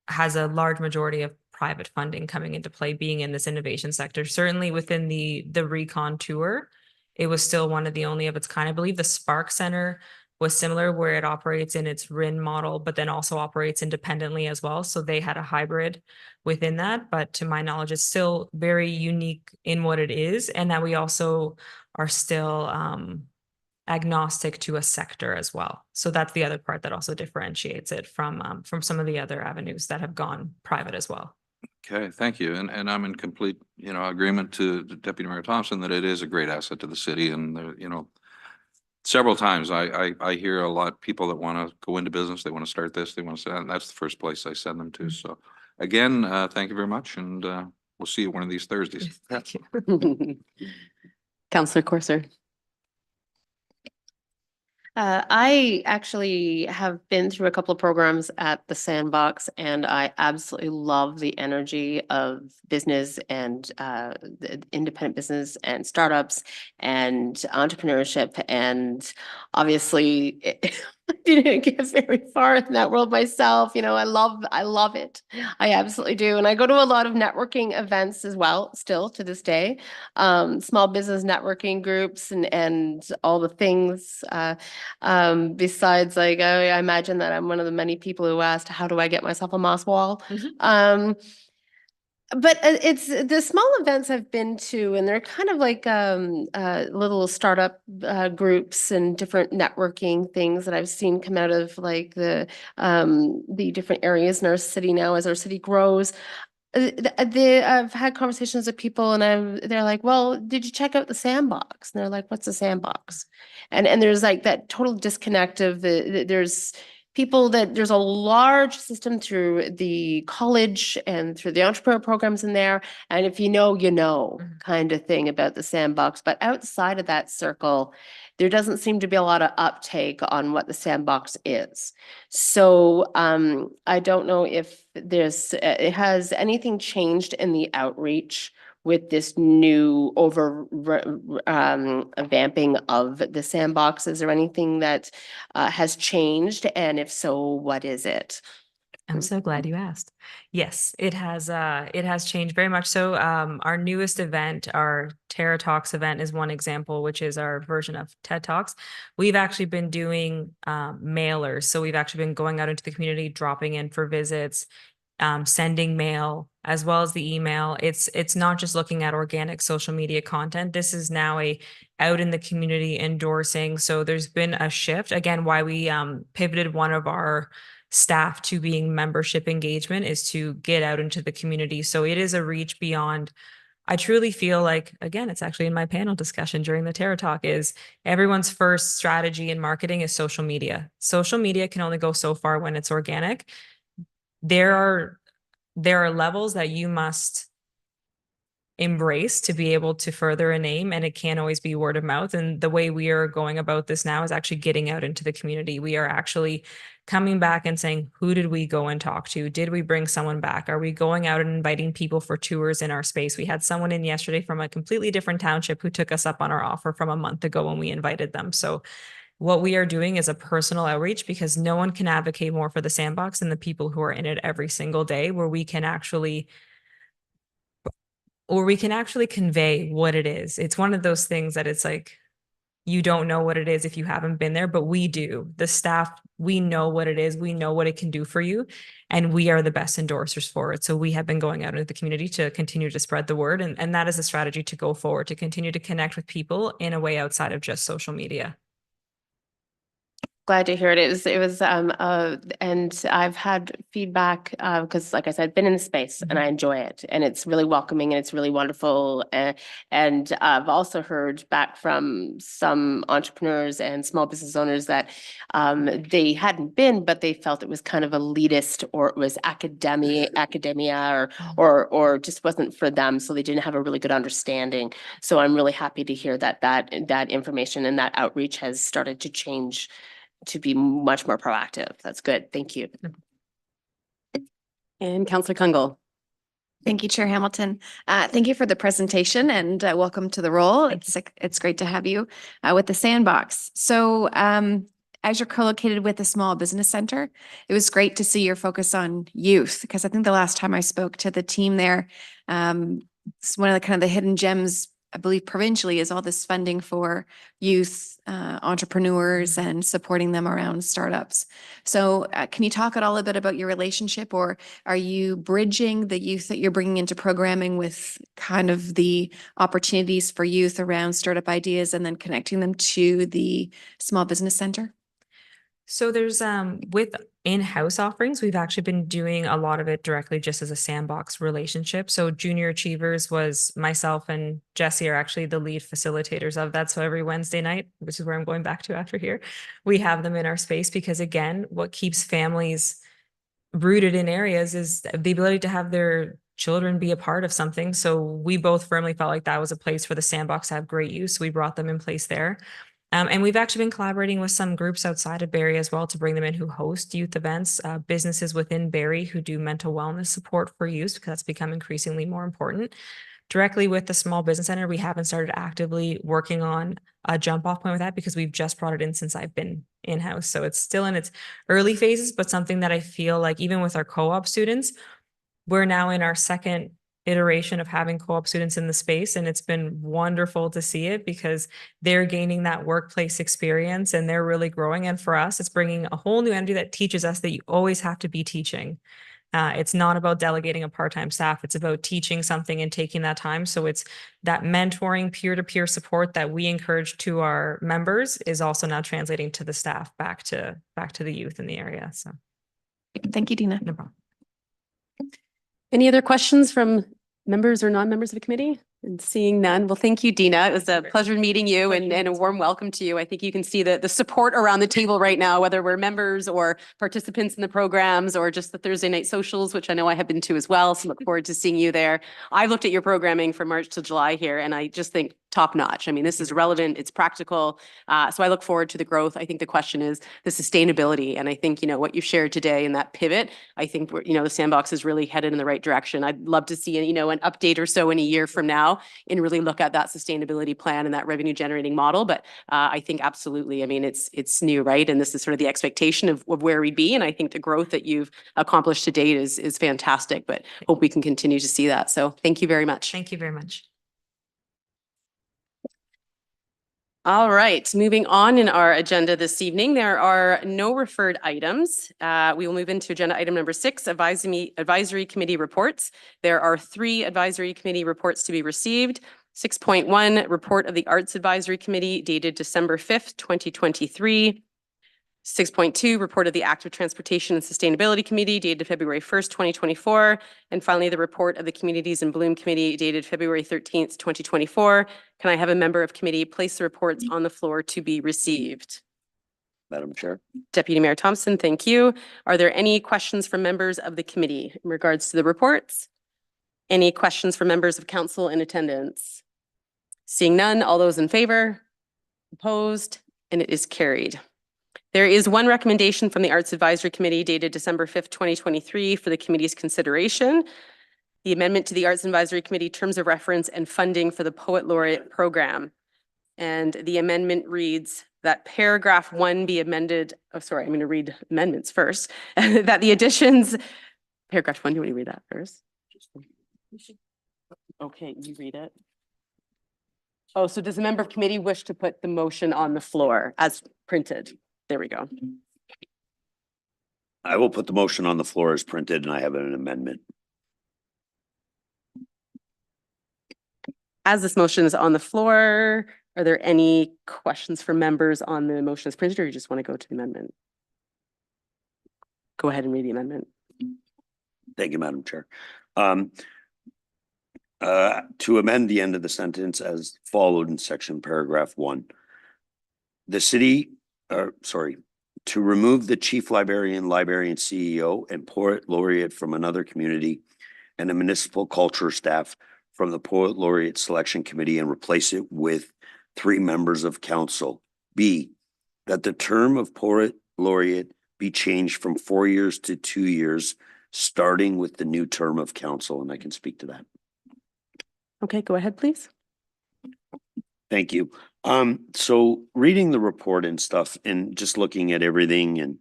has a large majority of private funding coming into play, being in this innovation sector. Certainly within the Recon tour, it was still one of the only of its kind. I believe the Spark Center was similar, where it operates in its RIN model, but then also operates independently as well. So they had a hybrid within that. But to my knowledge, it's still very unique in what it is, and that we also are still agnostic to a sector as well. So that's the other part that also differentiates it from some of the other avenues that have gone private as well.
okay, thank you. And I'm in complete, you know, agreement to Deputy Mayor Thompson that it is a great asset to the city. And you know, several times I hear a lot of people that want to go into business, they want to start this, they want to start, and that's the first place I send them to. So again, thank you very much, and we'll see you one of these Thursdays.
Thank you.
Councillor Corser.
I actually have been through a couple of programs at the Sandbox, and I absolutely love the energy of business and the independent business and startups and entrepreneurship. And obviously, I didn't get very far in that world myself. You know, I love it. I absolutely do. And I go to a lot of networking events as well, still to this day, small business networking groups and all the things. Besides, like, I imagine that I'm one of the many people who asked, how do I get myself a moss wall? But it's the small events I've been to, and they're kind of like little startup groups and different networking things that I've seen come out of like the different areas in our city now as our city grows. I've had conversations with people, and they're like, well, did you check out the Sandbox? And they're like, what's the Sandbox? And there's like that total disconnect of there's people that there's a large system through the college and through the entrepreneur programs in there. And if you know, you know, kind of thing about the Sandbox. But outside of that circle, there doesn't seem to be a lot of uptake on what the Sandbox is. So I don't know if has anything changed in the outreach with this new vamping of the Sandbox. Is there anything that has changed? And if so, what is it?
I'm so glad you asked. Yes, it has changed very much so. Our newest event, our Terra Talks event, is one example, which is our version of TED Talks. We've actually been doing mailers. So we've actually been going out into the community, dropping in for visits, sending mail, as well as the email. It's not just looking at organic social media content. This is now out in the community endorsing. So there's been a shift. Again, why we pivoted one of our staff to being membership engagement is to get out into the community. So it is a reach beyond. I truly feel like, again, it's actually in my panel discussion during the Terra Talk, is everyone's first strategy in marketing is social media. Social media can only go so far when it's organic. There are levels that you must embrace to be able to further a name, and it can't always be word of mouth. And the way we are going about this now is actually getting out into the community. We are actually coming back and saying, who did we go and talk to? Did we bring someone back? Are we going out and inviting people for tours in our space? We had someone in yesterday from a completely different township who took us up on our offer from a month ago when we invited them. So what we are doing is a personal outreach, because no one can advocate more for the sandbox than the people who are in it every single day, where we can actually convey what it is. It's one of those things that it's like, you don't know what it is if you haven't been there, but we do. The staff, we know what it is. We know what it can do for you. And we are the best endorsers for it. So we have been going out into the community to continue to spread the word. And that is a strategy to go forward, to continue to connect with people in a way outside of just social media.
Glad to hear it. It was, and I've had feedback, because like I said, been in the space and I enjoy it, and it's really welcoming and it's really wonderful. And I've also heard back from some entrepreneurs and small business owners that they hadn't been, but they felt it was kind of elitist, or it was academia, or just wasn't for them. So they didn't have a really good understanding. So I'm really happy to hear that information and that outreach has started to change to be much more proactive. That's good. Thank you.
And Councillor Kungl.
Thank you, Chair Hamilton. Thank you for the presentation, and welcome to the role. It's great to have you with the sandbox. So as you're co-located with the Small Business Center, it was great to see your focus on youth, because I think the last time I spoke to the team there, it's one of the kind of the hidden gems, I believe provincially, is all this funding for youth entrepreneurs and supporting them around startups. So can you talk at all a bit about your relationship, or are you bridging the youth that you're bringing into programming with kind of the opportunities for youth around startup ideas and then connecting them to the Small Business Center?
So there's with in-house offerings, we've actually been doing a lot of it directly just as a sandbox relationship. So Junior Achievers was myself and Jesse are actually the lead facilitators of that. So every Wednesday night, which is where I'm going back to after here, we have them in our space, because again, what keeps families rooted in areas is the ability to have their children be a part of something. So we both firmly felt like that was a place for the sandbox to have great use. We brought them in place there. And we've actually been collaborating with some groups outside of Barrie as well to bring them in who host youth events, businesses within Barrie who do mental wellness support for youth, because that's become increasingly more important. Directly with the Small Business Center, we haven't started actively working on a jump off point with that, because we've just brought it in since I've been in-house. So it's still in its early phases, but something that I feel like even with our co-op students, we're now in our second iteration of having co-op students in the space. And it's been wonderful to see it, because they're gaining that workplace experience and they're really growing. And for us, it's bringing a whole new energy that teaches us that you always have to be teaching. It's not about delegating a part-time staff. It's about teaching something and taking that time. So it's that mentoring, peer-to-peer support that we encourage to our members is also now translating to the staff, back to the youth in the area. So
Thank you, Dina.
no problem.
Any other questions from members or non-members of the committee? And seeing none, well, thank you, Dina. It was a pleasure meeting you, and a warm welcome to you. I think you can see the support around the table right now, whether we're members or participants in the programs or just the Thursday night socials, which I know I have been to as well. So look forward to seeing you there. I've looked at your programming from March to July here, and I just think top notch. I mean, this is relevant, it's practical. So I look forward to the growth. I think the question is the sustainability. And I think, what you shared today in that pivot, I think, the sandbox is really headed in the right direction. I'd love to see, an update or so in a year from now and really look at that sustainability plan and that revenue generating model. But I think absolutely, it's new, right? And this is sort of the expectation of where we'd be. And I think the growth that you've accomplished to date is fantastic, but hope we can continue to see that. So thank you very much.
Thank you very much.
All right, moving on in our agenda this evening, there are no referred items. We will move into agenda item number 6, advisory committee reports. There are 3 advisory committee reports to be received. 6.1, report of the Arts Advisory Committee dated December 5th, 2023. 6.2, report of the Active Transportation and Sustainability Committee dated February 1st, 2024. And finally, the report of the Communities in Bloom Committee dated February 13th, 2024. Can I have a member of committee place the reports on the floor to be received?
Madam Chair.
Deputy Mayor Thompson, thank you. Are there any questions from members of the committee in regards to the reports? Any questions for members of council in attendance? Seeing none, all those in favor? Opposed? And it is carried. There is one recommendation from the Arts Advisory Committee dated December 5th, 2023 for the committee's consideration. The amendment to the Arts Advisory Committee terms of reference and funding for the Poet Laureate program. And the amendment reads that paragraph 1 be amended. Oh, sorry, I'm going to read amendments first. That the additions, paragraph 1, do you want to read that first? Okay, you read it. Oh, so does the member of committee wish to put the motion on the floor as printed? There we go.
I will put the motion on the floor as printed and I have an amendment.
As this motion is on the floor, are there any questions for members on the motion as printed, or you just want to go to the amendment? Go ahead and read the amendment.
Thank you, Madam Chair. To amend the end of the sentence as followed in section paragraph 1. The city, to remove the chief librarian CEO and poet laureate from another community and the municipal culture staff from the Poet Laureate Selection Committee and replace it with 3 members of council. B, that the term of Poet Laureate be changed from 4 years to 2 years, starting with the new term of council, and I can speak to that.
Okay, go ahead, please.
Thank you. So reading the report and stuff and just looking at everything and,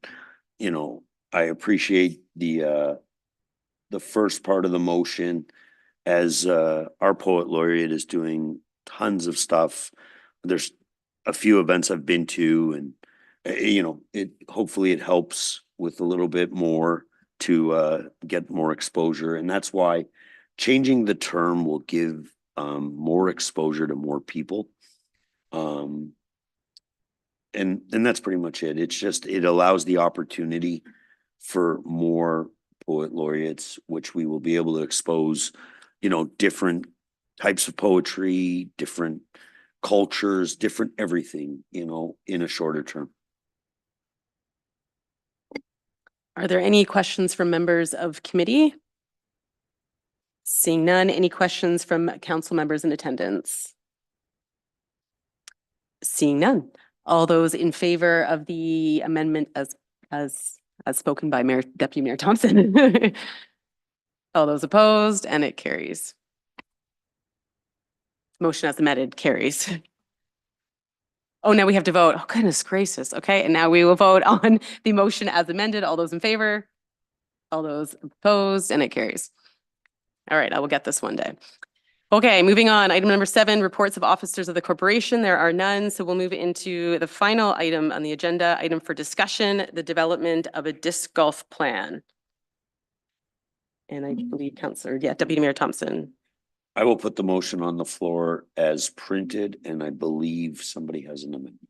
you know, I appreciate the first part of the motion as our Poet Laureate is doing tons of stuff. There's a few events I've been to and, you know, hopefully it helps with a little bit more to get more exposure. And that's why changing the term will give more exposure to more people. And that's pretty much it. It's just, it allows the opportunity for more poet laureates, which we will be able to expose, you know, different types of poetry, different cultures, different everything, you know, in a shorter term.
Are there any questions from members of committee? Seeing none, any questions from council members in attendance? Seeing none. All those in favor of the amendment as spoken by Deputy Mayor Thompson? All those opposed, and it carries. Motion as amended carries. Oh, now we have to vote. Oh, goodness gracious. Okay, and now we will vote on the motion as amended. All those in favor? All those opposed, and it carries. All right, I will get this one day. Okay, moving on. Item number 7, reports of officers of the corporation. There are none, so we'll move into the final item on the agenda, item for discussion, the development of a disc golf plan. And I believe Deputy Mayor Thompson.
I will put the motion on the floor as printed, and I believe somebody has an amendment.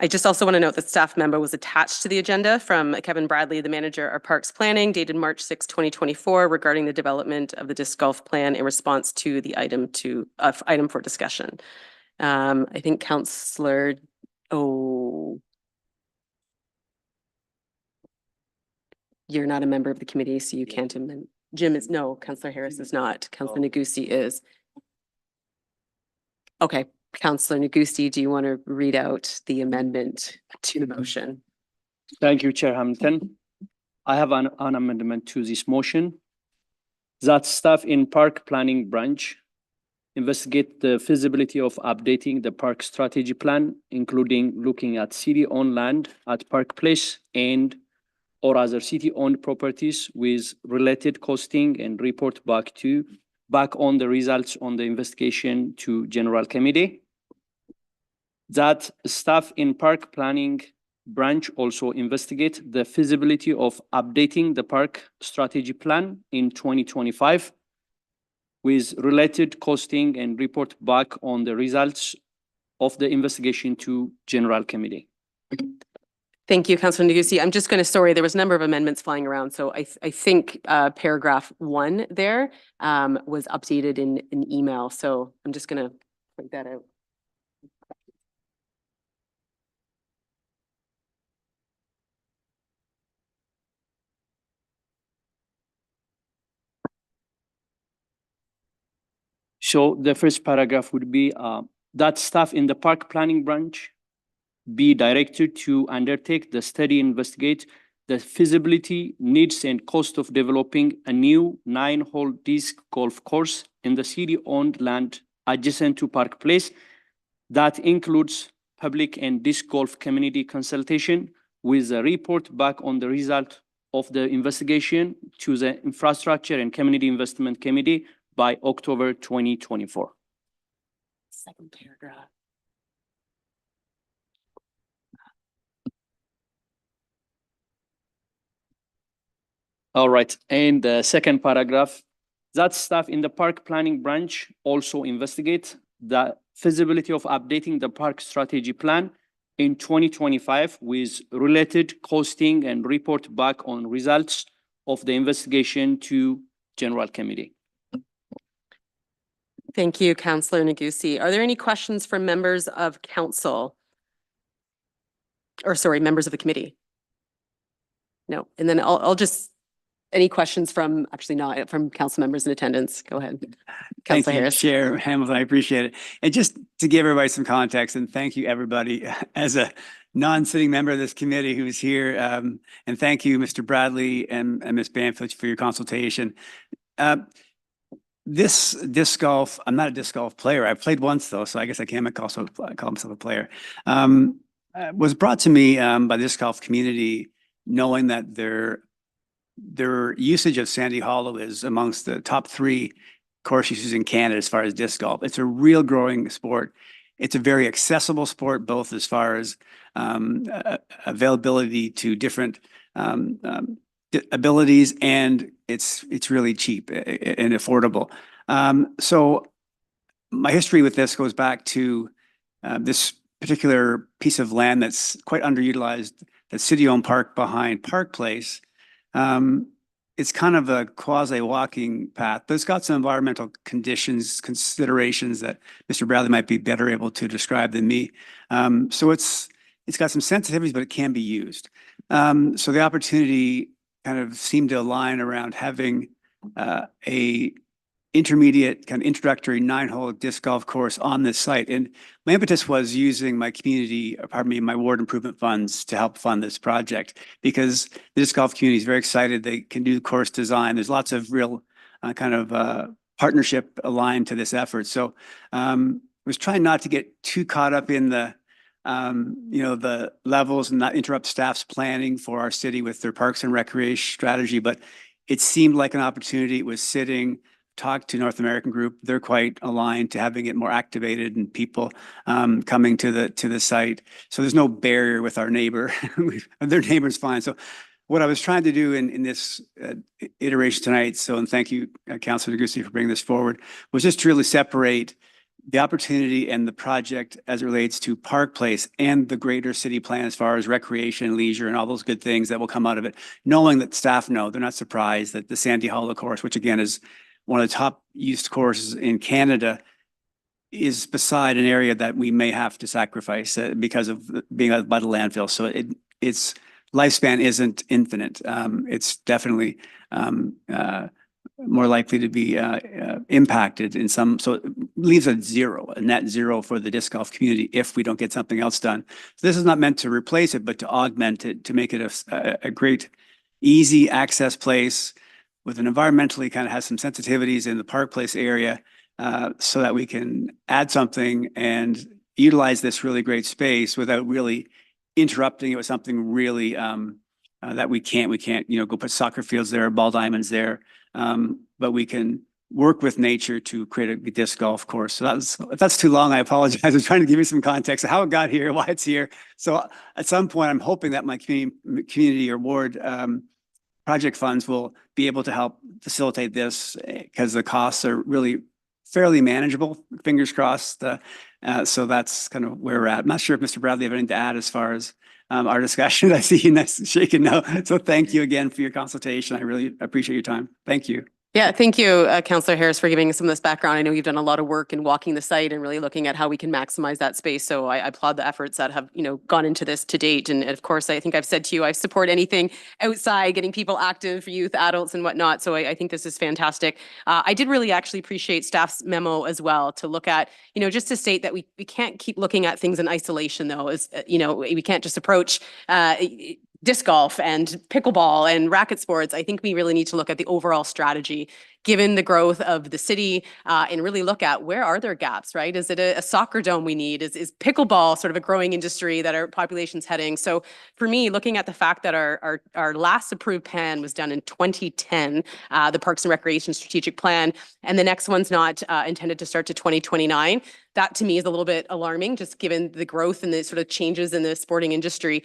I just also want to note that staff member was attached to the agenda from Kevin Bradley, the manager of Parks Planning, dated March 6, 2024, regarding the development of the disc golf plan in response to the item for discussion. I think Councillor, you're not a member of the committee, so you can't amend. Councillor Harris is not. Councillor Negussi is. Okay. Councillor Negussi, do you want to read out the amendment to the motion?
Thank you, Chair Hamilton. I have an amendment to this motion that staff in Park Planning Branch investigate the feasibility of updating the park strategy plan, including looking at city-owned land at Park Place and or other city-owned properties with related costing and report back on the results on the investigation to General Committee. That staff in Park Planning Branch also investigate the feasibility of updating the park strategy plan in 2025 with related costing and report back on the results of the investigation to General Committee.
Thank you, Councillor Negussi. I'm just going to, there was a number of amendments flying around. So I think paragraph 1 there was updated in an email. So I'm just going to point that out.
So the first paragraph would be that staff in the park planning branch be directed to undertake the study, investigate the feasibility, needs, and cost of developing a new 9-hole disc golf course in the city-owned land adjacent to Park Place. That includes public and disc golf community consultation with a report back on the result of the investigation to the Infrastructure and Community Investment Committee by October 2024.
Second paragraph.
All right, and the second paragraph, that staff in the park planning branch also investigate the feasibility of updating the park strategy plan in 2025 with related costing and report back on results of the investigation to General Committee.
Thank you, Councillor Negussi. Are there any questions from members of council? Or sorry, members of the committee? No, and then I'll just, any questions from, actually not, from council members in attendance? Go ahead.
Thank
Councillor
you,
Harris.
Chair Hamilton, I appreciate it. And just to give everybody some context, and thank you, everybody, as a non-sitting member of this committee who's here, and thank you, Mr. Bradley and Ms. Banfield for your consultation. This disc golf, I'm not a disc golf player. I played once though, so I guess I can also call myself a player. Was brought to me by the disc golf community, knowing that their usage of Sandy Hollow is amongst the top 3 course uses in Canada as far as disc golf. It's a real growing sport. It's a very accessible sport, both as far as availability to different abilities, and it's really cheap and affordable. So my history with this goes back to this particular piece of land that's quite underutilized, the city-owned park behind Park Place. It's kind of a quasi-walking path, but it's got some environmental considerations that Mr. Bradley might be better able to describe than me. So it's got some sensitivities, but it can be used. So the opportunity kind of seemed to align around having a intermediate kind of introductory 9-hole disc golf course on this site. And my impetus was using my my ward improvement funds to help fund this project, because the disc golf community is very excited. They can do course design. There's lots of real partnership aligned to this effort. So I was trying not to get too caught up in the the levels and not interrupt staff's planning for our city with their parks and recreation strategy, but it seemed like an opportunity. It was sitting, talked to North American Group. They're quite aligned to having it more activated and people coming to the site. So there's no barrier with our neighbor. Their neighbor's fine. So what I was trying to do in this iteration tonight, and thank you, Councilor Negussi, for bringing this forward, was just to really separate the opportunity and the project as it relates to Park Place and the greater city plan as far as recreation, leisure, and all those good things that will come out of it, knowing that staff know, they're not surprised that the Sandy Hollow course, which again is one of the top used courses in Canada, is beside an area that we may have to sacrifice because of being by the landfill. So its lifespan isn't infinite. It's definitely more likely to be impacted in some, so it leaves a net zero for the disc golf community if we don't get something else done. So this is not meant to replace it, but to augment it, to make it a great, easy access place with an environmentally kind of has some sensitivities in the Park Place area, so that we can add something and utilize this really great space without really interrupting it with something really that we can't, go put soccer fields there, ball diamonds there. But we can work with nature to create a disc golf course. So if that's too long, I apologize. I'm trying to give you some context of how it got here, why it's here. So at some point, I'm hoping that my community or ward project funds will be able to help facilitate this, because the costs are really fairly manageable, fingers crossed. So that's kind of where we're at. I'm not sure if Mr. Bradley have anything to add as far as our discussion. I see you shaking no. So thank you again for your consultation. I really appreciate your time. Thank you.
Yeah, thank you, Councillor Harris, for giving some of this background. I know you've done a lot of work in walking the site and really looking at how we can maximize that space. So I applaud the efforts that have, gone into this to date. And of course, I think I've said to you, I support anything outside, getting people active, youth, adults, and whatnot. So I think this is fantastic. I did really actually appreciate staff's memo as well to look at, just to state that we can't keep looking at things in isolation, though. As we can't just approach disc golf and pickleball and racket sports. I think we really need to look at the overall strategy given the growth of the city and really look at where are there gaps, right? Is it a soccer dome we need? Is pickleball sort of a growing industry that our population's heading? So for me, looking at the fact that our last approved plan was done in 2010, the Parks and Recreation Strategic Plan, and the next one's not intended to start to 2029, that to me is a little bit alarming, just given the growth and the sort of changes in the sporting industry.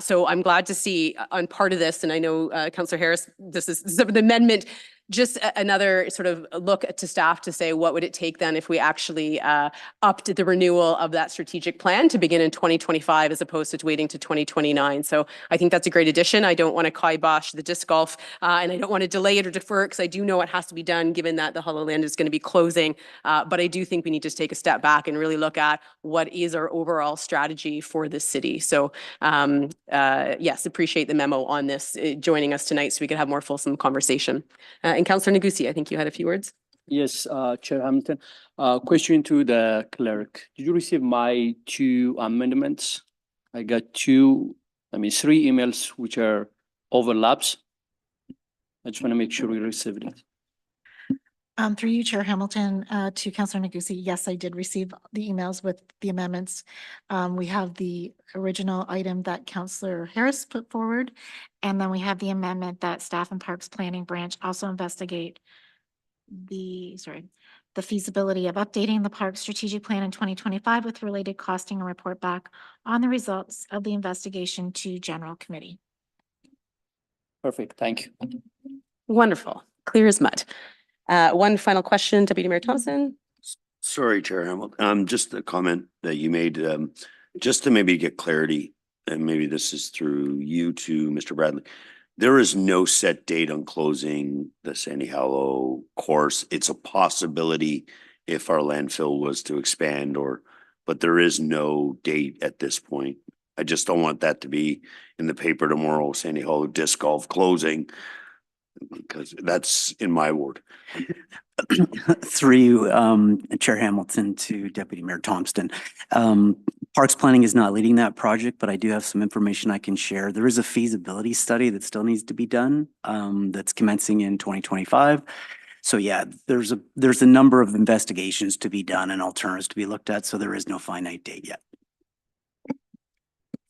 So I'm glad to see on part of this, and I know Councillor Harris, this is the amendment, just another sort of look to staff to say, what would it take then if we actually upped the renewal of that strategic plan to begin in 2025 as opposed to waiting to 2029? So I think that's a great addition. I don't want to kibosh the disc golf and I don't want to delay it or defer it because I do know it has to be done given that the HoloLand is going to be closing. But I do think we need to take a step back and really look at what is our overall strategy for the city. So yes, appreciate the memo on this joining us tonight so we could have more fulsome conversation. And Councillor Negusi, I think you had a few words.
Yes, Chair Hamilton. Question to the clerk. Did you receive my 2 amendments? I got 3 emails which are overlaps. I just want to make sure we received it.
Through you, Chair Hamilton, to Councillor Negusi, yes, I did receive the emails with the amendments. We have the original item that Councillor Harris put forward, and then we have the amendment that Staff and Parks Planning Branch also investigate the feasibility of updating the park strategic plan in 2025 with related costing and report back on the results of the investigation to General Committee.
Perfect, thank you.
Wonderful, clear as mud. One final question, Deputy Mayor Thompson.
Sorry, Chair Hamilton. Just a comment that you made, just to maybe get clarity, and maybe this is through you to Mr. Bradley. There is no set date on closing the Sandy Hollow course. It's a possibility if our landfill was to expand but there is no date at this point. I just don't want that to be in the paper tomorrow, Sandy Hollow disc golf closing, because that's in my ward.
Through you, Chair Hamilton to Deputy Mayor Thompson. Parks Planning is not leading that project, but I do have some information I can share. There is a feasibility study that still needs to be done that's commencing in 2025. So yeah, there's a number of investigations to be done and alternatives to be looked at. So there is no finite date yet.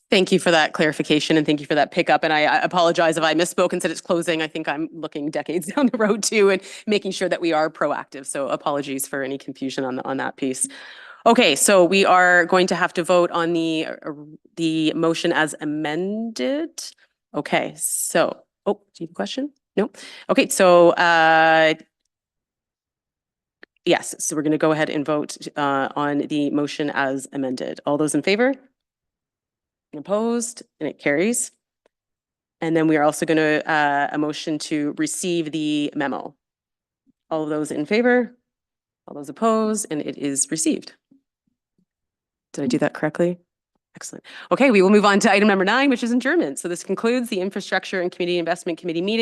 Thank you for that clarification and thank you for that pickup. And I apologize if I misspoke and said it's closing. I think I'm looking decades down the road too and making sure that we are proactive. So apologies for any confusion on that piece. Okay, so we are going to have to vote on the motion as amended. Okay, so, do you have a question? No? Okay, so yes, so we're going to go ahead and vote on the motion as amended. All those in favor? Opposed, and it carries. And then we are also going to a motion to receive the memo. All of those in favor, all those opposed, and it is received. Did I do that correctly? Excellent. Okay, we will move on to item number 9, which is adjournment. So this concludes the Infrastructure and Community Investment Committee meeting.